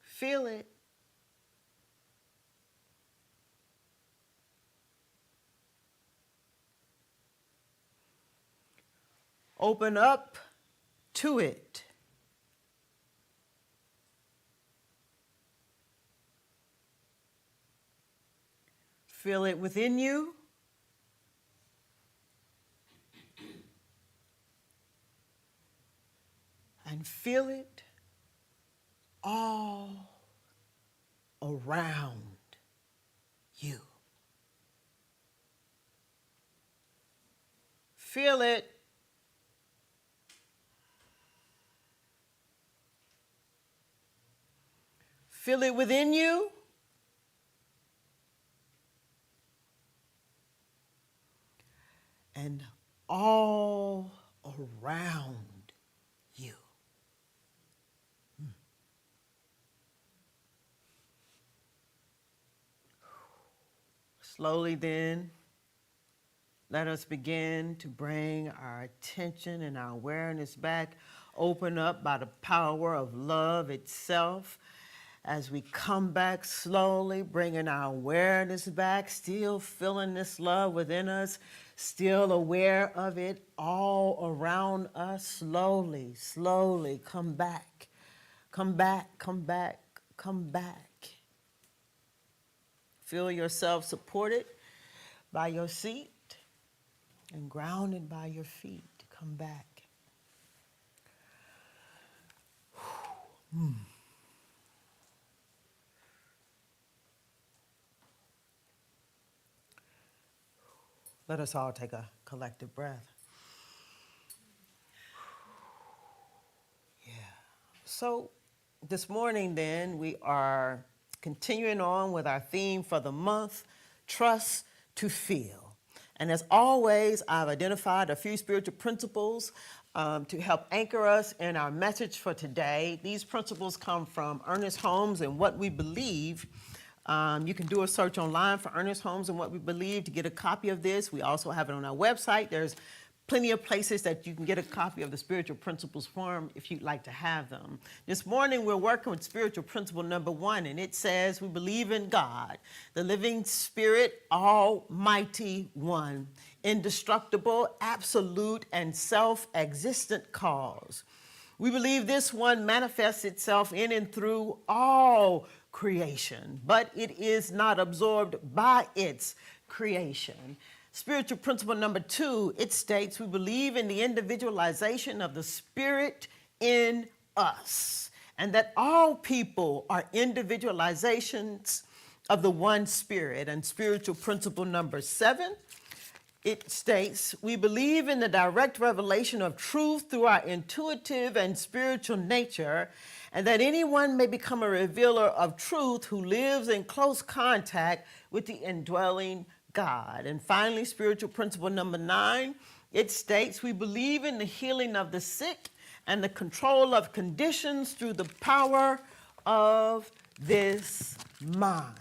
Feel it. Open up to it. Feel it within you. And feel it all around you. Feel it. Feel it within you. And all around you. Slowly then, let us begin to bring our attention and our awareness back, open up by the power of love itself. As we come back slowly, bringing our awareness back, still feeling this love within us, still aware of it all around us, slowly, slowly come back. Come back, come back, come back. Feel yourself supported by your seat and grounded by your feet. Come back. Let us all take a collective breath. Yeah. So this morning then, we are continuing on with our theme for the month, Trust to Feel. And as always, I've identified a few spiritual principles to help anchor us in our message for today. These principles come from Ernest Holmes and What We Believe. You can do a search online for Ernest Holmes and What We Believe to get a copy of this. We also have it on our website. There's plenty of places that you can get a copy of the Spiritual Principles form if you'd like to have them. This morning, we're working with spiritual principle number 1, and it says we believe in God, the living spirit, almighty one, indestructible, absolute, and self-existent cause. We believe this one manifests itself in and through all creation, but it is not absorbed by its creation. Spiritual principle number 2, it states we believe in the individualization of the Spirit in us, and that all people are individualizations of the one Spirit. And spiritual principle number 7, it states we believe in the direct revelation of truth through our intuitive and spiritual nature, and that anyone may become a revealer of truth who lives in close contact with the indwelling God. And finally, spiritual principle number 9, it states we believe in the healing of the sick and the control of conditions through the power of this mind.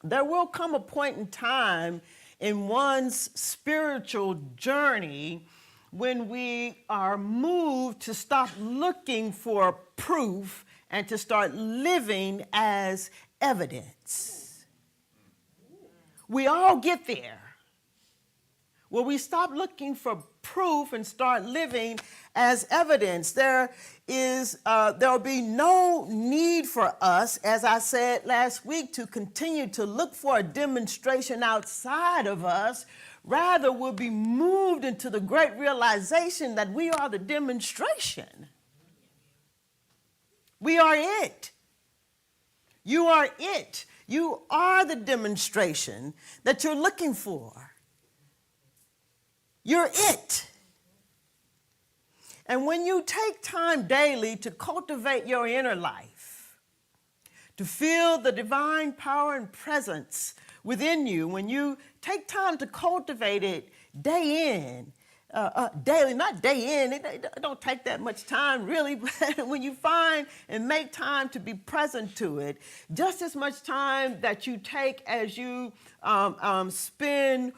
There will come a point in time in one's spiritual journey when we are moved to stop looking for proof and to start living as evidence. We all get there, where we stop looking for proof and start living as evidence. There will be no need for us, as I said last week, to continue to look for a demonstration outside of us. Rather, we'll be moved into the great realization that we are the demonstration. We are it. You are it. You are the demonstration that you're looking for. You're it. And when you take time daily to cultivate your inner life, to feel the divine power and presence within you, when you take time to cultivate it day in, daily, not day in, it don't take that much time really, but when you find and make time to be present to it, just as much time that you take as you spend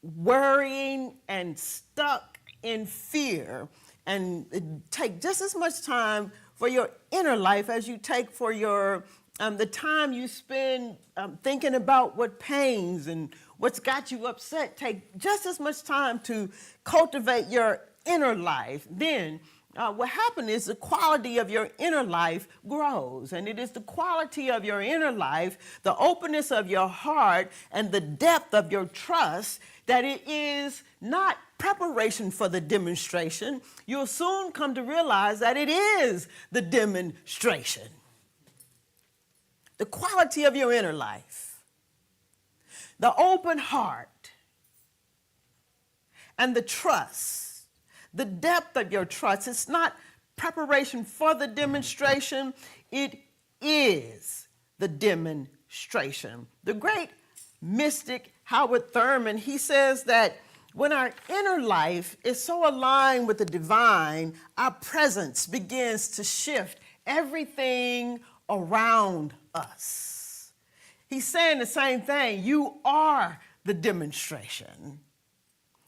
worrying and stuck in fear, and take just as much time for your inner life as you take for your the time you spend thinking about what pains and what's got you upset. Take just as much time to cultivate your inner life. Then what happens is the quality of your inner life grows. And it is the quality of your inner life, the openness of your heart, and the depth of your trust that it is not preparation for the demonstration. You'll soon come to realize that it is the demonstration. The quality of your inner life, the open heart, and the trust, the depth of your trust. It's not preparation for the demonstration, it is the demonstration. The great mystic Howard Thurman, he says that when our inner life is so aligned with the divine, our presence begins to shift everything around us. He's saying the same thing. You are the demonstration.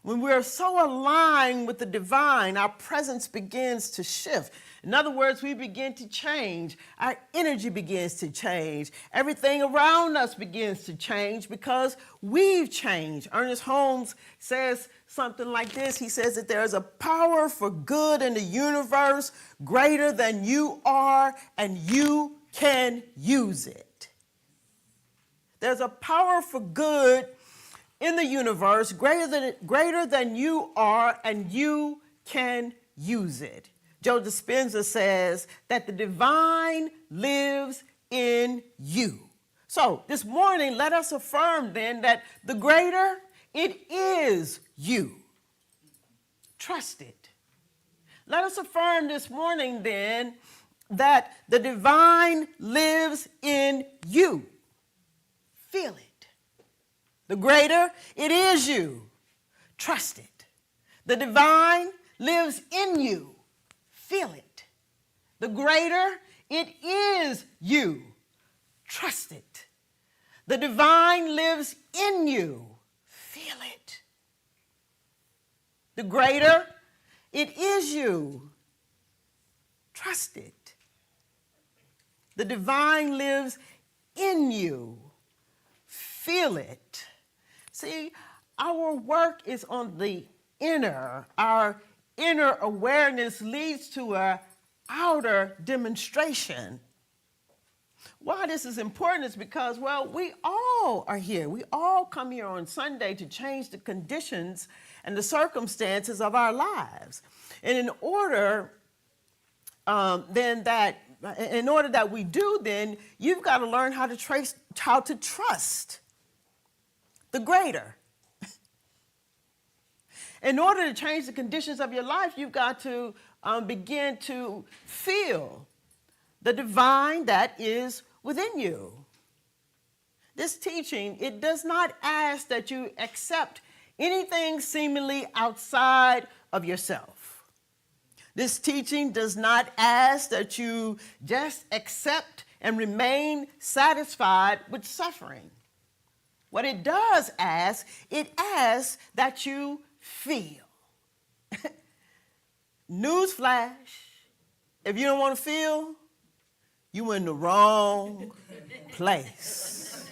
When we're so aligned with the divine, our presence begins to shift. In other words, we begin to change. Our energy begins to change. Everything around us begins to change because we've changed. Ernest Holmes says something like this. He says that there is a power for good in the universe greater than you are, and you can use it. There's a power for good in the universe greater than you are, and you can use it. Joe Dispenza says that the divine lives in you. So this morning, let us affirm then that the greater, it is you. Trust it. Let us affirm this morning then that the divine lives in you. Feel it. The greater, it is you. Trust it. The divine lives in you. Feel it. The greater, it is you. Trust it. The divine lives in you. Feel it. The greater, it is you. Trust it. The divine lives in you. Feel it. See, our work is on the inner. Our inner awareness leads to an outer demonstration. Why this is important is because, well, we all are here. We all come here on Sunday to change the conditions and the circumstances of our lives. And in order that we do, then you've got to learn how to trust the greater. In order to change the conditions of your life, you've got to begin to feel the divine that is within you. This teaching, it does not ask that you accept anything seemingly outside of yourself. This teaching does not ask that you just accept and remain satisfied with suffering. What it does ask, it asks that you feel. Newsflash, if you don't want to feel, you're in the wrong place.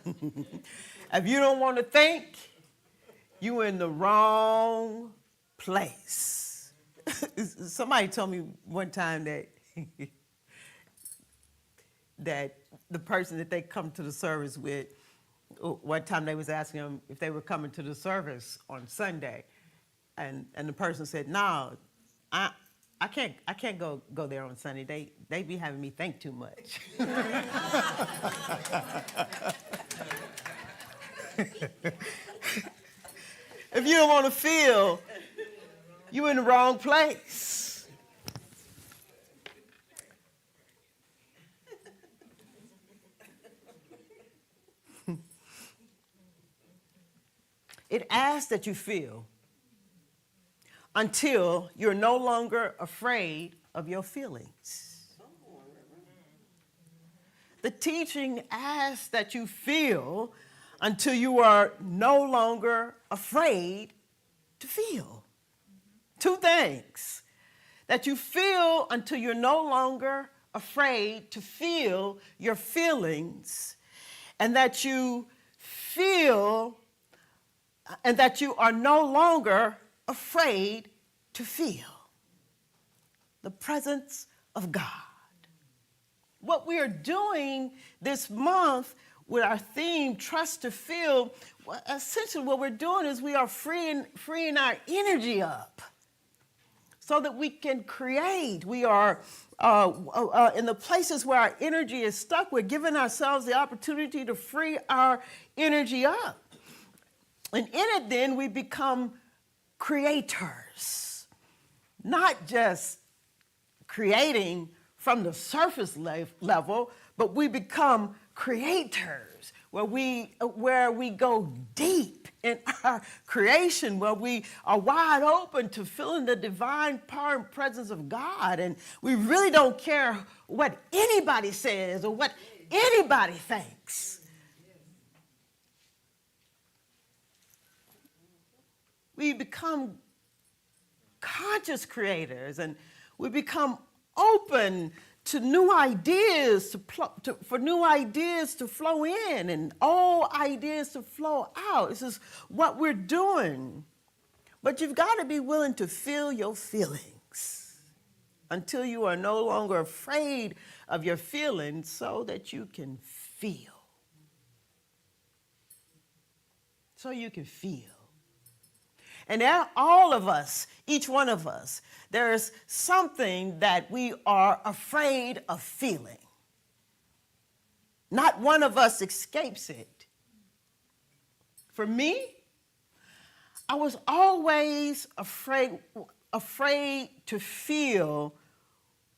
If you don't want to think, you're in the wrong place. Somebody told me one time that that the person that they come to the service with, one time they was asking them if they were coming to the service on Sunday, and the person said, "No, I can't go there on Sunday. They be having me think too much." If you don't want to feel, You in the wrong place. It asks that you feel until you're no longer afraid of your feelings. The teaching asks that you feel until you are no longer afraid to feel. Two things. That you feel until you're no longer afraid to feel your feelings, and that you feel and that you are no longer afraid to feel the presence of God. What we are doing this month with our theme, Trust to Feel, essentially what we're doing is we are freeing our energy up so that we can create. We are in the places where our energy is stuck, we're giving ourselves the opportunity to free our energy up. And in it, then, we become creators, not just creating from the surface level, but we become creators, where we go deep in our creation, where we are wide open to feeling the divine power and presence of God, and we really don't care what anybody says or what anybody thinks. We become conscious creators, and we become open to new ideas, for new ideas to flow in and old ideas to flow out. This is what we're doing. But you've got to be willing to feel your feelings until you are no longer afraid of your feelings, so that you can feel. So you can feel. And all of us, each one of us, there's something that we are afraid of feeling. Not one of us escapes it. For me, I was always afraid to feel,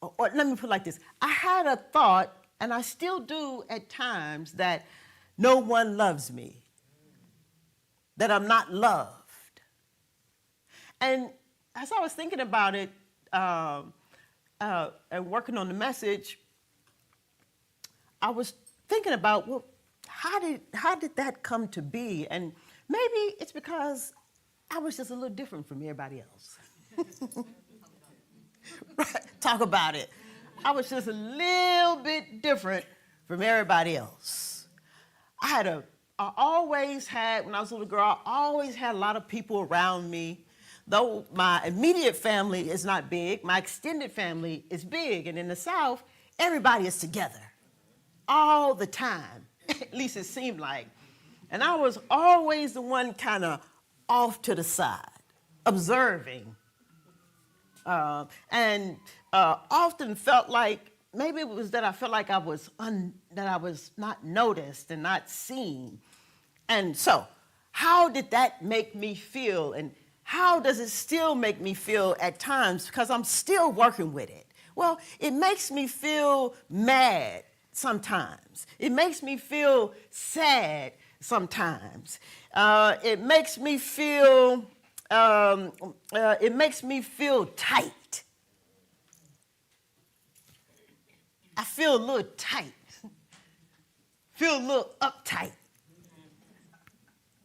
or let me put it like this. I had a thought, and I still do at times, that no one loves me, that I'm not loved. And as I was thinking about it and working on the message, I was thinking about, well, how did that come to be? And maybe it's because I was just a little different from everybody else. Right? Talk about it. I was just a little bit different from everybody else. I always had, when I was a little girl, I always had a lot of people around me. Though my immediate family is not big, my extended family is big. And in the South, everybody is together all the time. At least it seemed like. And I was always the one kind of off to the side, observing. And often felt like, maybe it was that I felt like I was not noticed and not seen. And so, how did that make me feel? And how does it still make me feel at times? Because I'm still working with it. Well, it makes me feel mad sometimes. It makes me feel sad sometimes. It makes me feel tight. I feel a little tight. Feel a little uptight.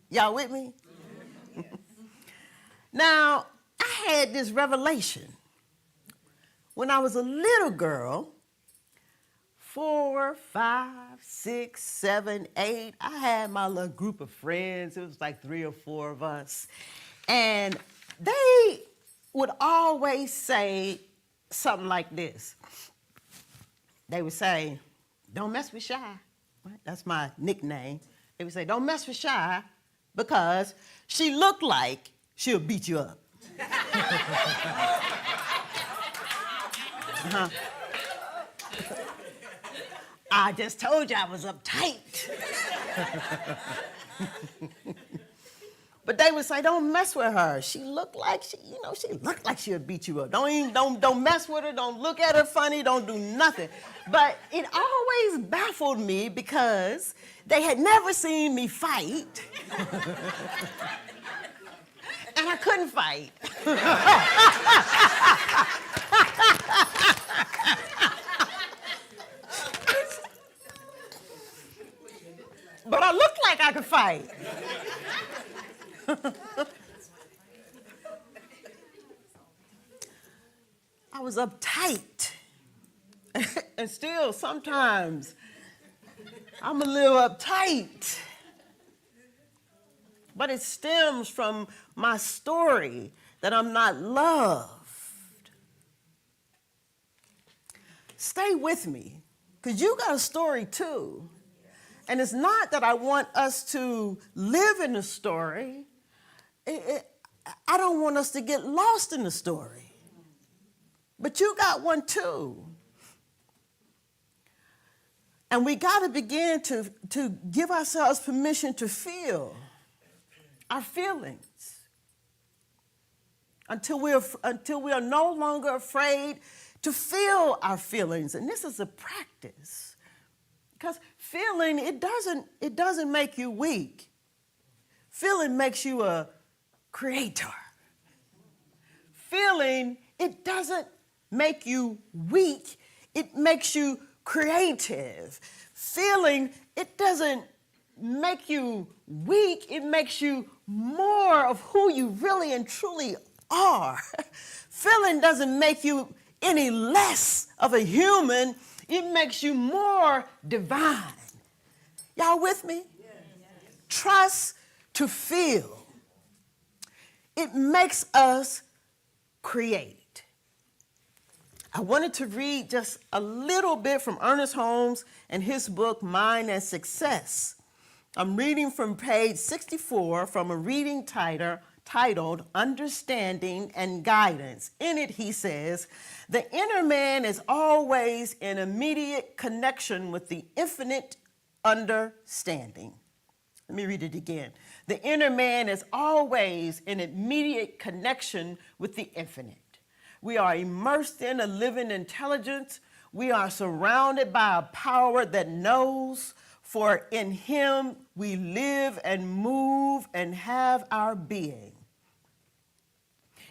Y'all with me? Now, I had this revelation. When I was a little girl, 4, 5, 6, 7, 8, I had my little group of friends. It was like 3 or 4 of us. And they would always say something like this. They would say, "Don't mess with Shy." Right? That's my nickname. They would say, "Don't mess with Shy because she looked like she'll beat you up." Uh-huh. I just told you I was uptight. But they would say, don't mess with her. She looked like she looked like she'll beat you up. Don't mess with her. Don't look at her funny. Don't do nothing. But it always baffled me because they had never seen me fight. And I couldn't fight. But I looked like I could fight. I was uptight. And still, sometimes, I'm a little uptight. But it stems from my story that I'm not loved. Stay with me, because you got a story too. And it's not that I want us to live in the story. I don't want us to get lost in the story. But you got one too. And we got to begin to give ourselves permission to feel our feelings until we are no longer afraid to feel our feelings. And this is a practice. Because feeling, it doesn't make you weak. Feeling makes you a creator. Feeling, it doesn't make you weak. It makes you creative. Feeling, it doesn't make you weak. It makes you more of who you really and truly are. Feeling doesn't make you any less of a human. It makes you more divine. Y'all with me? Yes. Trust to feel. It makes us create. I wanted to read just a little bit from Ernest Holmes and his book, Mind and Success. I'm reading from page 64 from a reading titled Understanding and Guidance. In it, he says, the inner man is always in immediate connection with the infinite understanding. Let me read it again. The inner man is always in immediate connection with the infinite. We are immersed in a living intelligence. We are surrounded by a power that knows, for in him we live and move and have our being.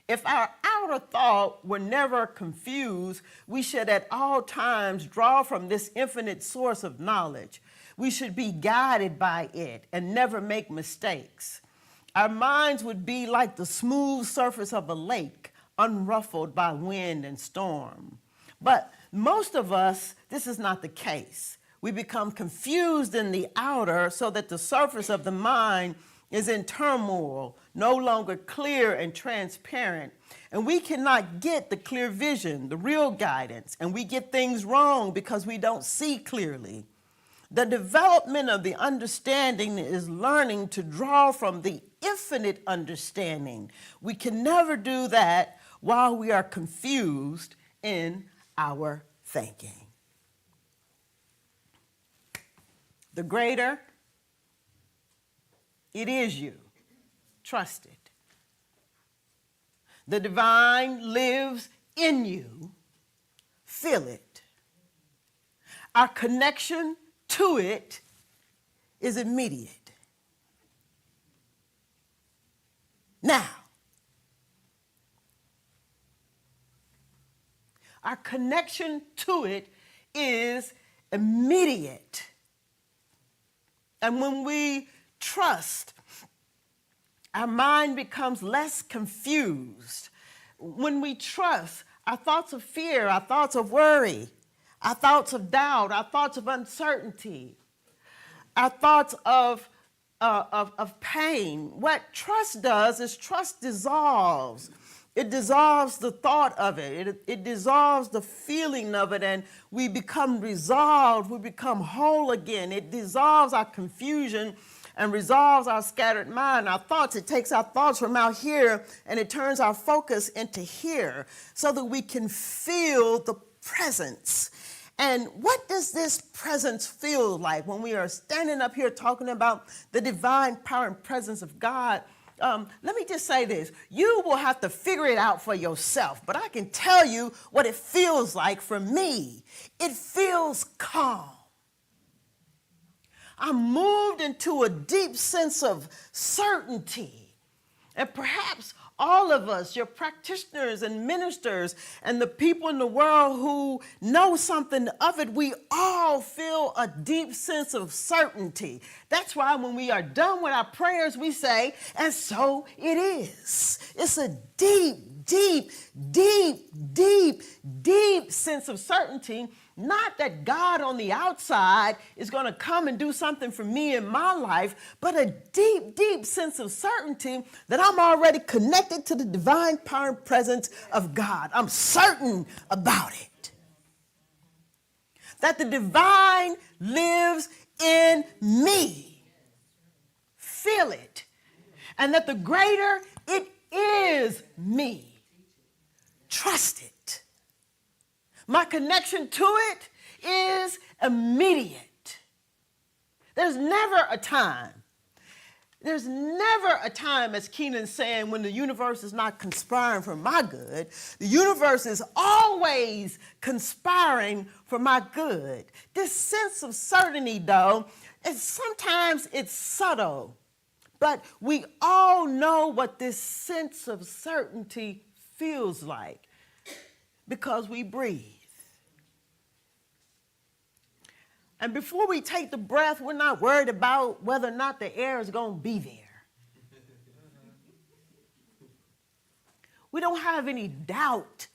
If our outer thought were never confused, we should at all times draw from this infinite source of knowledge. We should be guided by it and never make mistakes. Our minds would be like the smooth surface of a lake, unruffled by wind and storm. But most of us, this is not the case. We become confused in the outer so that the surface of the mind is in turmoil, no longer clear and transparent. And we cannot get the clear vision, the real guidance, and we get things wrong because we don't see clearly. The development of the understanding is learning to draw from the infinite understanding. We can never do that while we are confused in our thinking. The greater, it is you. Trust it. The divine lives in you. Feel it. Our connection to it is immediate. Now, our connection to it is immediate. And when we trust, our mind becomes less confused. When we trust, our thoughts of fear, our thoughts of worry, our thoughts of doubt, our thoughts of uncertainty, our thoughts of pain. What trust does is trust dissolves. It dissolves the thought of it. It dissolves the feeling of it, and we become resolved. We become whole again. It dissolves our confusion and resolves our scattered mind, our thoughts. It takes our thoughts from out here, and it turns our focus into here so that we can feel the presence. And what does this presence feel like when we are standing up here talking about the divine power and presence of God? let me just say this. You will have to figure it out for yourself, but I can tell you what it feels like for me. It feels calm. I'm moved into a deep sense of certainty. And perhaps all of us, your practitioners and ministers and the people in the world who know something of it, we all feel a deep sense of certainty. That's why when we are done with our prayers, we say, and so it is. It's a deep, deep, deep, deep, deep sense of certainty. Not that God on the outside is going to come and do something for me in my life, but a deep, deep sense of certainty that I'm already connected to the divine power and presence of God. I'm certain about it. That the divine lives in me. Feel it. And that the greater, it is me. Trust it. My connection to it is immediate. There's never a time, as Keenan's saying, when the universe is not conspiring for my good. The universe is always conspiring for my good. This sense of certainty, though, sometimes it's subtle, but we all know what this sense of certainty feels like because we breathe. And before we take the breath, we're not worried about whether or not the air is going to be there. We don't have any doubt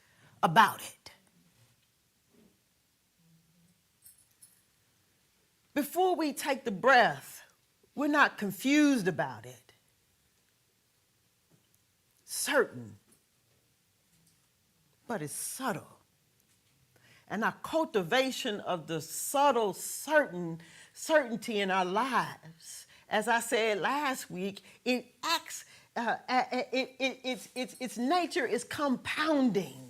about it. Before we take the breath, we're not confused about it. Certain, but it's subtle. And our cultivation of the subtle certainty in our lives, as I said last week, it acts. Its nature is compounding.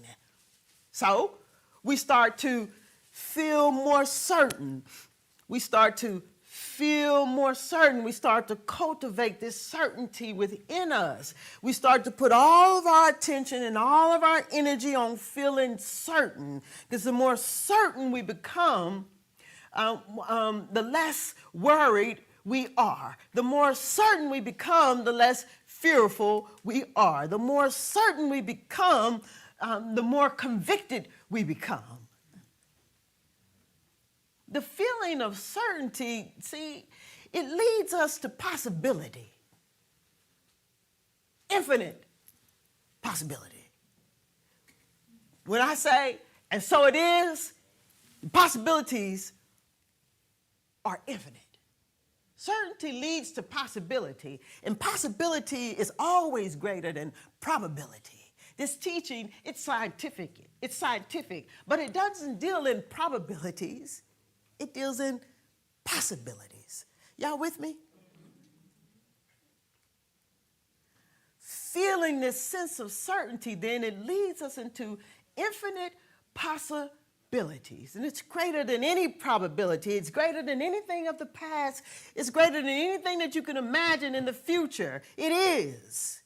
So we start to feel more certain. We start to feel more certain. We start to cultivate this certainty within us. We start to put all of our attention and all of our energy on feeling certain. Because the more certain we become, the less worried we are. The more certain we become, the less fearful we are. The more certain we become, the more convicted we become. The feeling of certainty, see, it leads us to possibility. Infinite possibility. When I say, and so it is, possibilities are infinite. Certainty leads to possibility, and possibility is always greater than probability. This teaching, it's scientific, but it doesn't deal in probabilities. It deals in possibilities. Y'all with me? Feeling this sense of certainty, then it leads us into infinite possibilities. And it's greater than any probability. It's greater than anything of the past. It's greater than anything that you can imagine in the future. It is.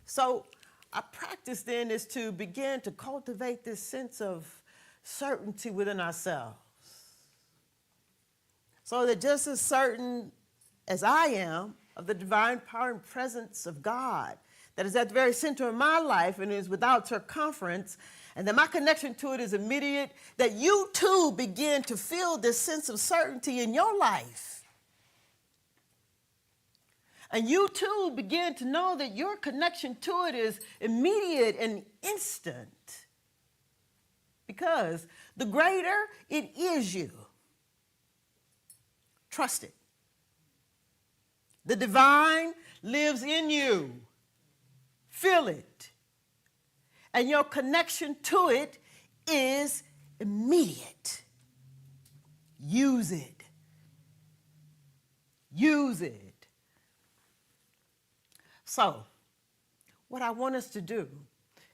So our practice then is to begin to cultivate this sense of certainty within ourselves. So that just as certain as I am of the divine power and presence of God, that is at the very center of my life and is without circumference, and that my connection to it is immediate, that you too begin to feel this sense of certainty in your life. And you too begin to know that your connection to it is immediate and instant. Because the greater, it is you. Trust it. The divine lives in you. Feel it. And your connection to it is immediate. Use it. Use it. So, what I want us to do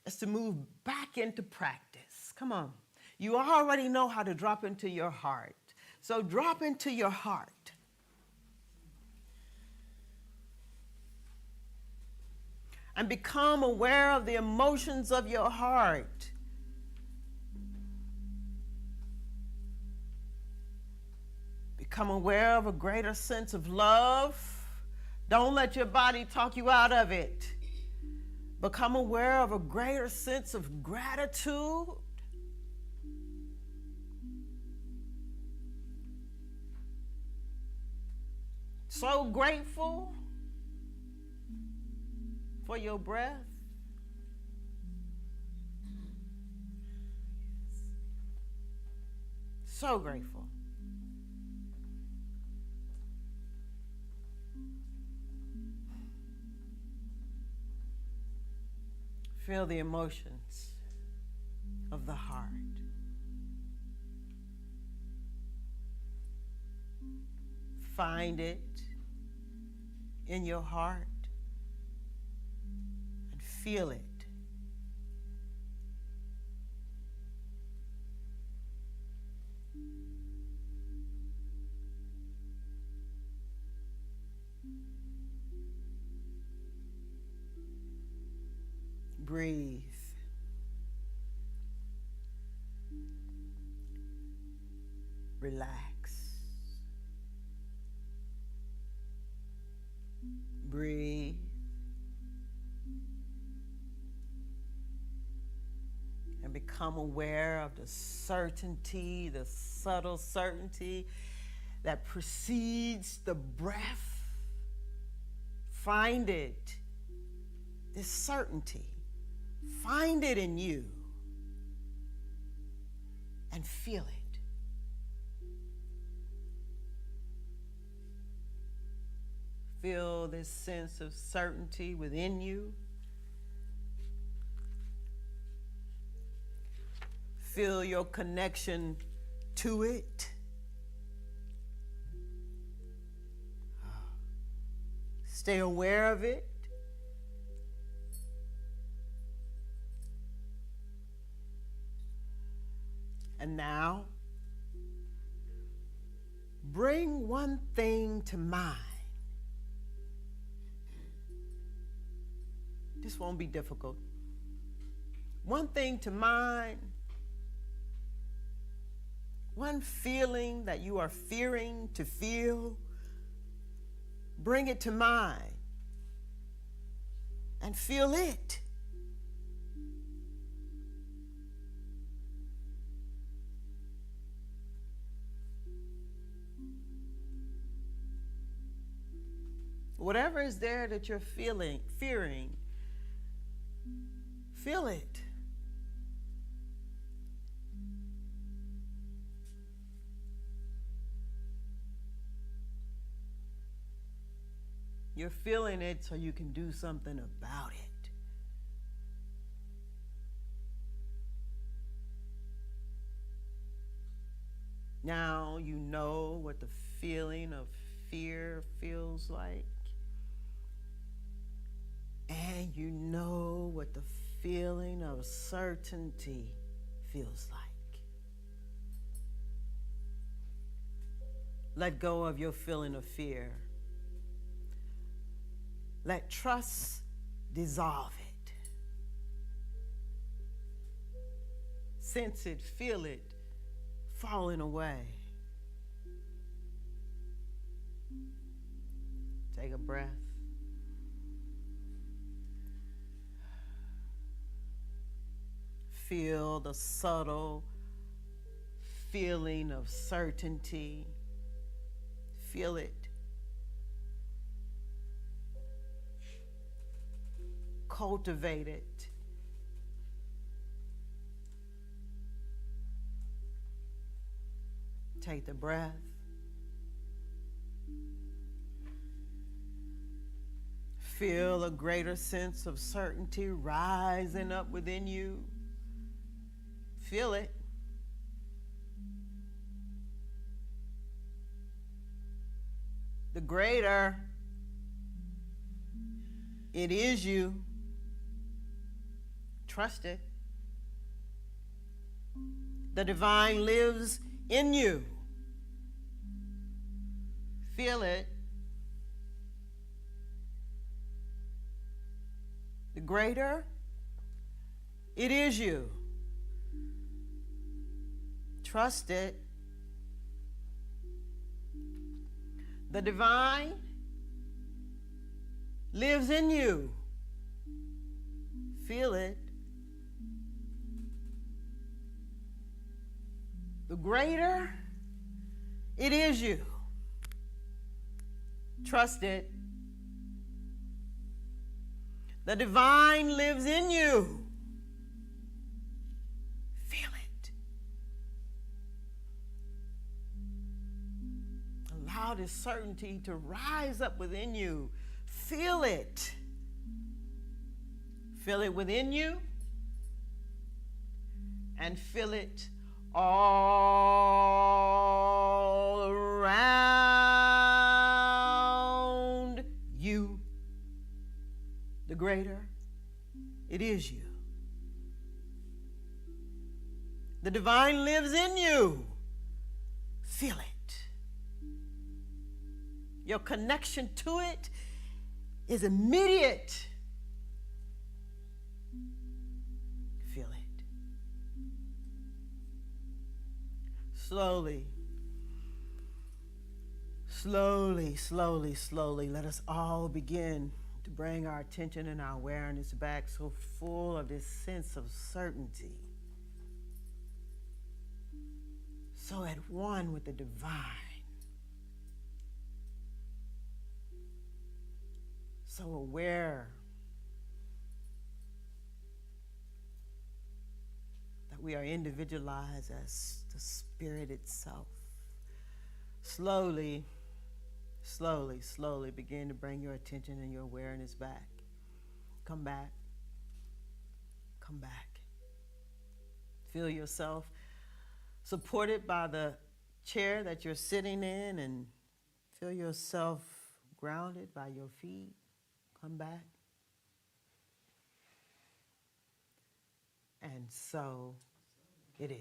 is to move back into practice. Come on. You already know how to drop into your heart. So drop into your heart. and become aware of the emotions of your heart. Become aware of a greater sense of love. Don't let your body talk you out of it. Become aware of a greater sense of gratitude. So grateful for your breath. So grateful. Feel the emotions of the heart. Find it in your heart and feel it. Breathe. Relax. Breathe. And become aware of the certainty, the subtle certainty that precedes the breath. Find it, this certainty. Find it in you and feel it. Feel this sense of certainty within you. Feel your connection to it. Stay aware of it. And now, bring one thing to mind. This won't be difficult. One thing to mind, one feeling that you are fearing to feel, bring it to mind and feel it. Whatever is there that you're fearing, feel it. You're feeling it so you can do something about it. Now you know what the feeling of fear feels like. And you know what the feeling of certainty feels like. Let go of your feeling of fear. Let trust dissolve it. Sense it, feel it falling away. Take a breath. Feel the subtle feeling of certainty. Feel it. Cultivate it. Take the breath. Feel a greater sense of certainty rising up within you. Feel it. The greater it is you. Trust it. The divine lives in you. Feel it. greater, it is you. Trust it. The divine lives in you. Feel it. The greater, it is you. Trust it. The divine lives in you. Feel it. Allow this certainty to rise up within you. Feel it. Feel it within you and feel it all around you. The greater, it is you. The divine lives in you. Feel it. Your connection to it is immediate. Feel it. Slowly, slowly, slowly, slowly, let us all begin to bring our attention and our awareness back, so full of this sense of certainty, so at one with the divine, so aware that we are individualized as the Spirit itself. Slowly, slowly, slowly begin to bring your attention and your awareness back. Come back. Come back. Feel yourself supported by the chair that you're sitting in, and feel yourself grounded by your feet. Come back. And so it is.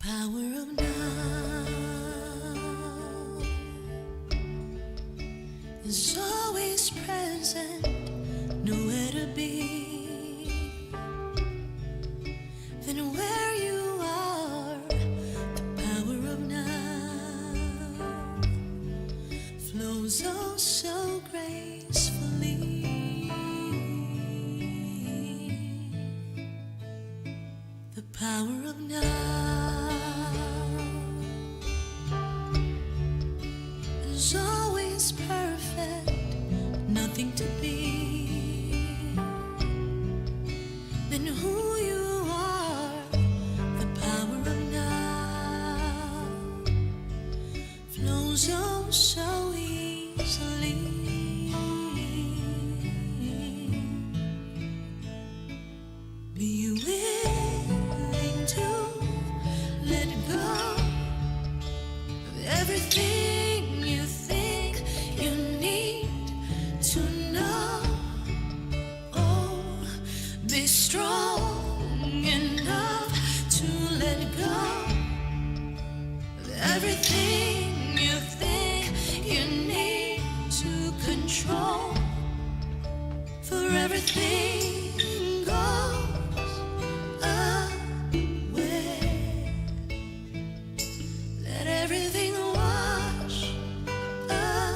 Power of now is always present, nowhere to be than where you are. The power of now flows oh so gracefully. The power of now is always perfect, nothing to be than who you are. The power of now flows oh so easily. Be willing to let go of everything you think you need to know. Oh, be strong enough to let go of everything you think you need to control. For everything goes away. Let everything wash away.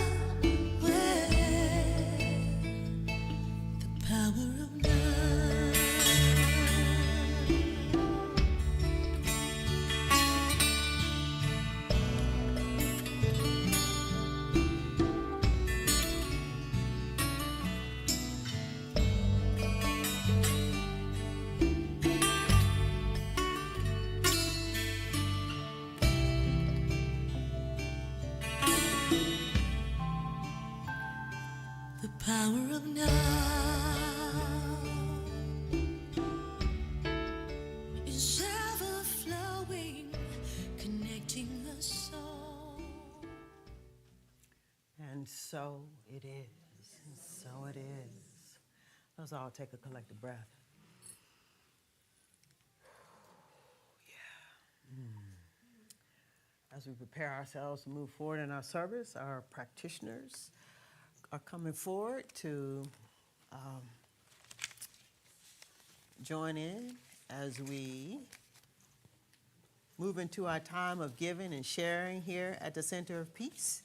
The power of now. The power of now so it is. And so it is. Let's all take a collective breath. As we prepare ourselves to move forward in our service, our practitioners are coming forward to join in as we move into our time of giving and sharing here at the Center of Peace.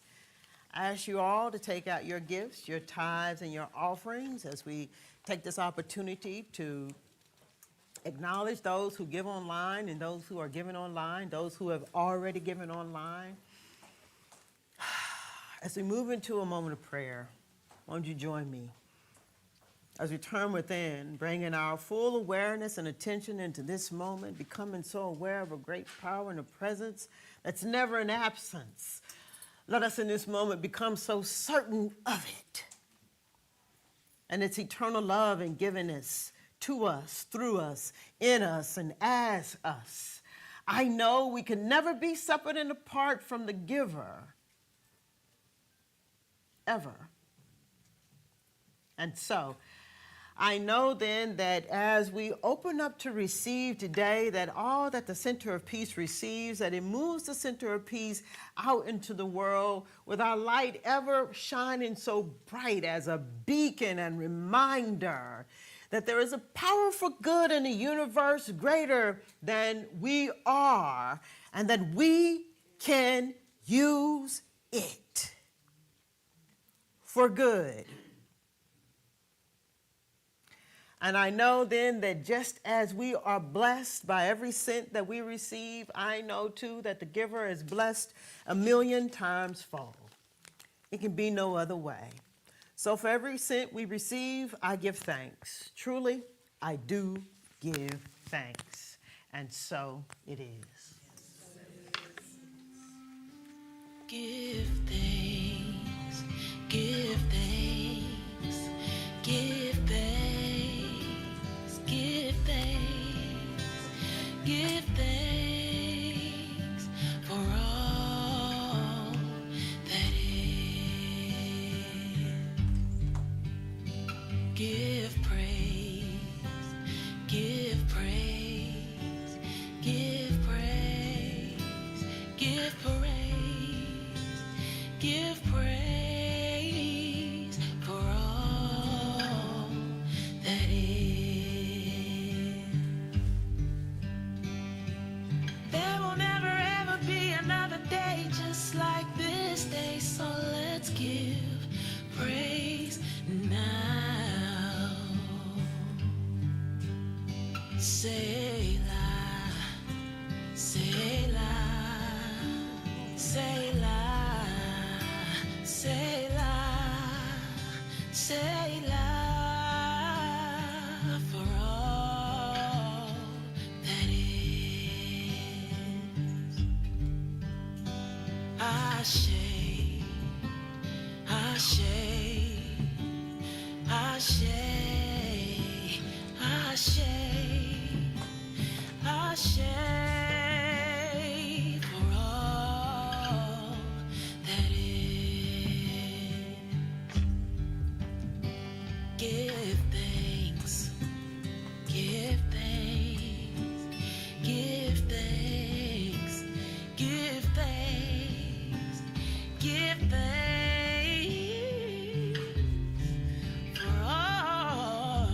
I ask you all to take out your gifts, your tithes, and your offerings as we take this opportunity to acknowledge those who give online and those who are giving online, those who have already given online. As we move into a moment of prayer, won't you join me? As we turn within, bringing our full awareness and attention into this moment, becoming so aware of a great power and a presence that's never an absence. Let us in this moment become so certain of it and its eternal love and givingness to us, through us, in us, and as us. I know we can never be separate and apart from the giver, ever. And so, I know then that as we open up to receive today, that all that the Center of Peace receives, that it moves the Center of Peace out into the world with our light ever shining so bright as a beacon and reminder that there is a powerful good in the universe greater than we are, and that we can use it for good. And I know then that just as we are blessed by every cent that we receive, I know too that the giver is blessed 1,000,000 times fold. It can be no other way. So for every cent we receive, I give thanks. Truly, I do give thanks. And so it is. Give thanks, give thanks, give thanks, give thanks, give thanks for all that is. Give praise, give praise, give praise, give praise, give praise for all that is. There will never ever be another day just like this day, so let's give praise now. Selah, Selah, Selah, Selah, Selah, for all that is. Ashe, Ashe, Ashe, Ashe, Ashe, for all that is. Give thanks, give thanks, give thanks, give thanks, give thanks for all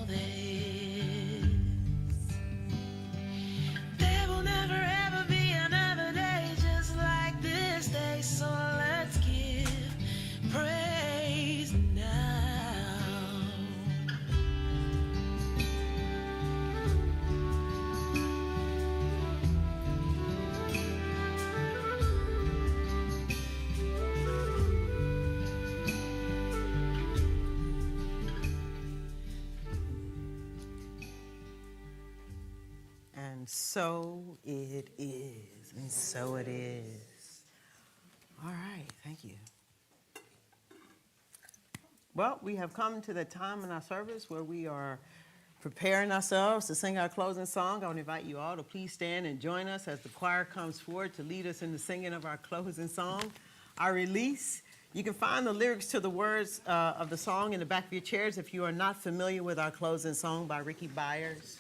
that is. There will never ever be another day just like this day, so let's give praise now. And so it is, and so it is. All right, thank you. Well, we have come to the time in our service where we are preparing ourselves to sing our closing song. I want to invite you all to please stand and join us as the choir comes forward to lead us in the singing of our closing song. Our release, You can find the lyrics to the words of the song in the back of your chairs if you are not familiar with our closing song by Ricky Byers.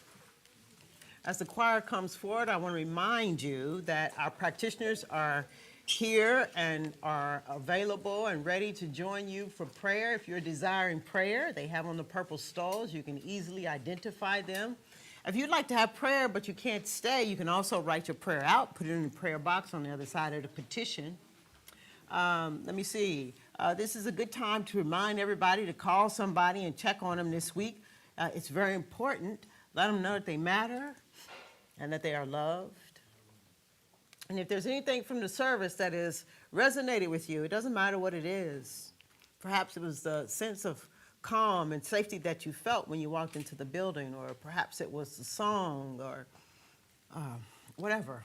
As the choir comes forward, I want to remind you that our practitioners are here and are available and ready to join you for prayer. If you're desiring prayer, they have on the purple stalls. You can easily identify them. If you'd like to have prayer but you can't stay, you can also write your prayer out, put it in the prayer box on the other side of the petition. Let me see. This is a good time to remind everybody to call somebody and check on them this week. It's very important. Let them know that they matter and that they are loved. And if there's anything from the service that has resonated with you, it doesn't matter what it is. Perhaps it was the sense of calm and safety that you felt when you walked into the building, or perhaps it was the song, or whatever.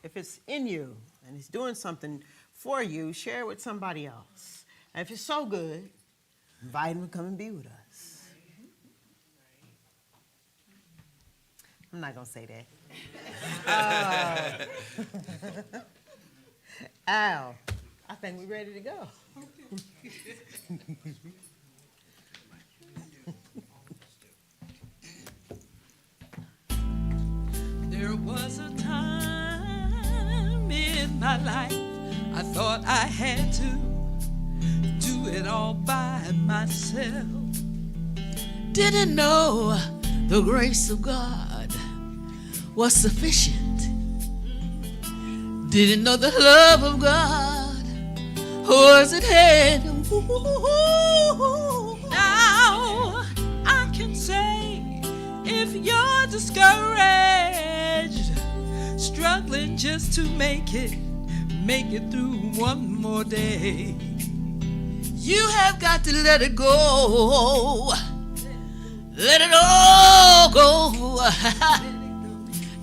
If it's in you and it's doing something for you, share it with somebody else. And if it's so good, invite them to come and be with us. I'm not going to say that. Al, I think we're ready to go. There was a time in my life I thought I had to do it all by myself. Didn't know the grace of God was sufficient. Didn't know the love of God was at hand. Now I can say, if you're discouraged, struggling just to make it through one more day, you have got to let it go. Let it all go.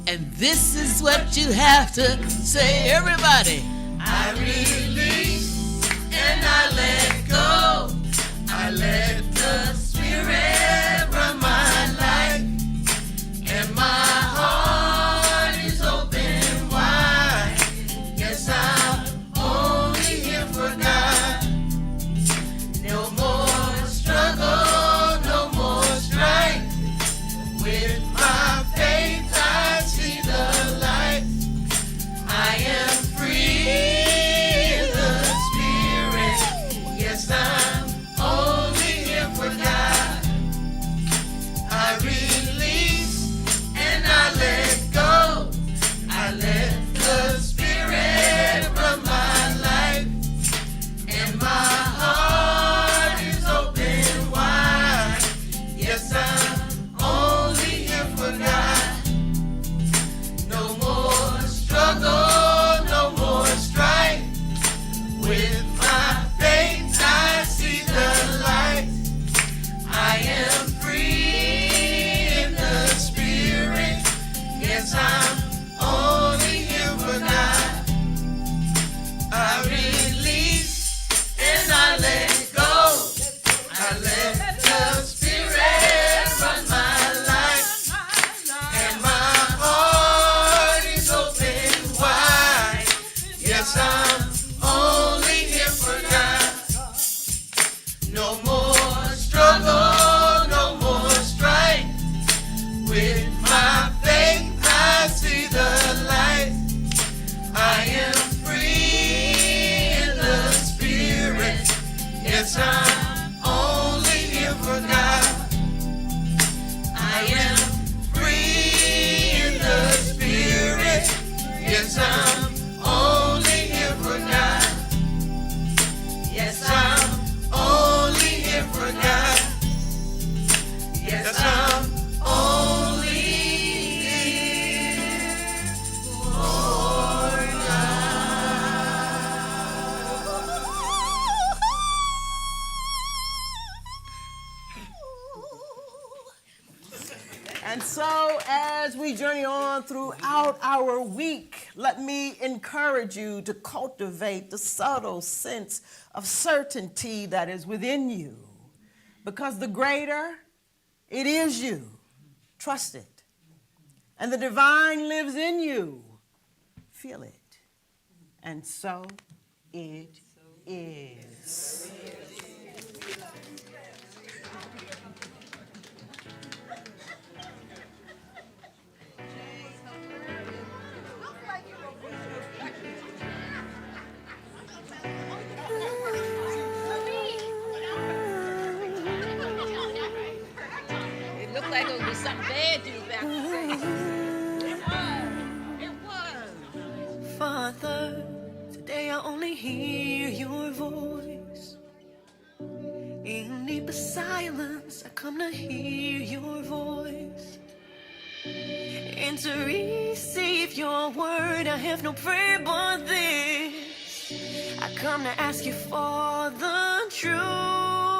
And this is what you have to say, everybody. I release and I let go. I let the Spirit run my life, and my heart is open wide. Yes, I'm only here for God. No more struggle, no more strife. With my faith I see the light. I am free in the Spirit. Yes, I'm only here for God. I release and I let go. I let the Spirit run my life, and my heart is open wide. Yes, I'm only here for God. No more struggle, no more strife. With my faith I see the light. I am free in the Spirit. Yes, I'm only here for God. I release and I let go. I let the Spirit run my life, and my heart is open wide. Yes, I'm only here for God. No more struggle, no more strife. With my faith I see the light. I am free in the Spirit. Yes, I'm only here for God. I am free in the Spirit. Yes, I'm only here for God. Yes, I'm only here for God. Yes, I'm only here for And so, as we journey on throughout our week, let me encourage you to cultivate the subtle sense of certainty that is within you. Because the greater, it is you. Trust it. And the divine lives in you. Feel it. And so it is. It looked like it would be something bad you was about to say. It was. Father, today I only hear your voice. In deep silence, I come to hear your voice. And to receive your word, I have no prayer but this. I come to ask you for the truth.